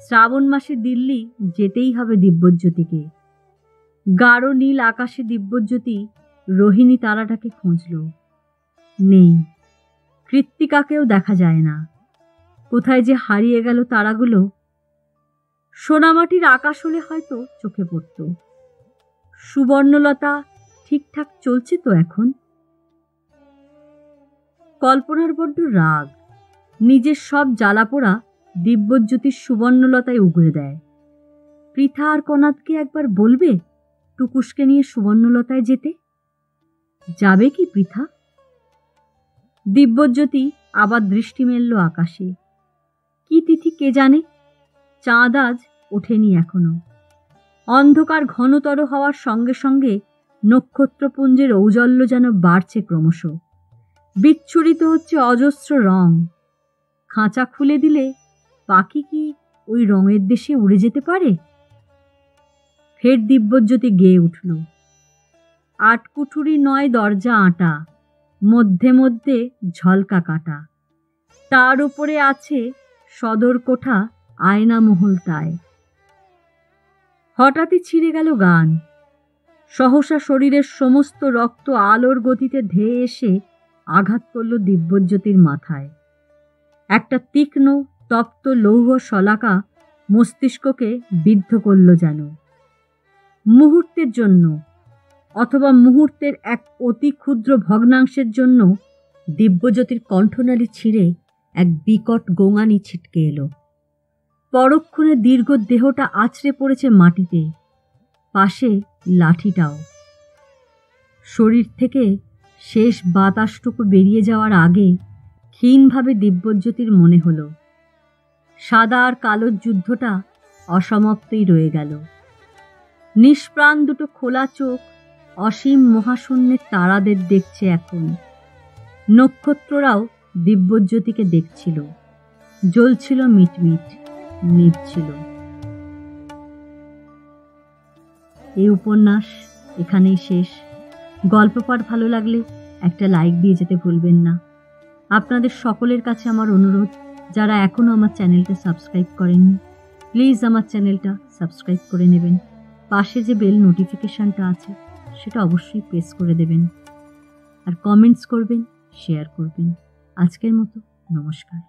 [SPEAKER 1] শ্রাবণ মাসে দিল্লি যেতেই হবে দিব্যজ্যোতিকে। গাঢ় নীল আকাশে দিব্যজ্যোতি রোহিণী তারাটাকে খুঁজল। নেই, কৃত্তিকাকেও দেখা যায় না। কোথায় যে হারিয়ে গেল তারাগুলো। সোনামাটির আকাশ হলে হয়তো চোখে পড়ত। সুবর্ণলতা ঠিকঠাক চলছে তো এখন? কল্পনার বড্ড রাগ। নিজের সব জ্বালাপোড়া দিব্যজ্যোতির সুবর্ণলতায় উগড়ে দেয়। পৃথা আর কনাদকে একবার বলবে টুকুসকে নিয়ে সুবর্ণলতায় যেতে? যাবে কি পৃথা? দিব্যজ্যোতি আবার দৃষ্টি মেলল আকাশে। কি তিথি কে জানে, চাঁদ আজ ওঠেনি এখনো। অন্ধকার ঘনতর হওয়ার সঙ্গে সঙ্গে নক্ষত্রপুঞ্জের ঔজ্জ্বল্য যেন বাড়ছে ক্রমশ। বিচ্ছুরিত হচ্ছে অজস্র রং। খাঁচা খুলে দিলে পাখি কি ওই রঙের দেশে উড়ে যেতে পারে? ফের দিব্যজ্যোতি গেয়ে উঠল। 8 কুঠুরি নয় দরজা আঁটা, মধ্যে মধ্যে ঝলকা কাটা। তার উপরে আছে সদর কোঠা আয়না মহল তাই। হঠাৎই ছিঁড়ে গেল গান। সহসা শরীরের সমস্ত রক্ত আলোর গতিতে ধেয়ে এসে আঘাত করল দিব্যজ্যোতির মাথায়। একটা তীক্ষ্ণ তপ্ত লৌহ শলাকা মস্তিষ্ককে বিদ্ধ করল যেন। মুহূর্তের জন্য, অথবা মুহূর্তের এক অতি ক্ষুদ্র ভগ্নাংশের জন্য দিব্যজ্যোতির কণ্ঠনালী ছিঁড়ে এক বিকট গোঙানি ছিটকে এলো। পরক্ষণে দীর্ঘ দেহটা আছড়ে পড়েছে মাটিতে, পাশে লাঠিটাও। শরীর থেকে শেষ বাতাসটুকু বেরিয়ে যাওয়ার আগে ক্ষীণভাবে দিব্যজ্যোতির মনে হলো সাদা আর কালোর যুদ্ধটা অসমাপ্তই রয়ে গেল। নিষ্প্রাণ দুটো খোলা চোখ অসীম মহাশূন্যের তারাদের দেখছে এখন। নক্ষত্ররাও দিব্যজ্যোতিকে দেখছিল, জ্বলছিল মিটমিট, নিভছিল। এই উপন্যাস এখানেই শেষ। গল্প পাঠ ভালো লাগলে একটা লাইক দিয়ে যেতে ভুলবেন না। আপনাদের সকলের কাছে আমার অনুরোধ, যারা এখনও আমার চ্যানেলটা সাবস্ক্রাইব করেননি, প্লিজ আমার চ্যানেলটা সাবস্ক্রাইব করে নেবেন। পাশে যে বেল নোটিফিকেশানটা আছে সেটা অবশ্যই প্রেস করে দেবেন, আর কমেন্টস করবেন, শেয়ার করবেন। আজকের মতো নমস্কার।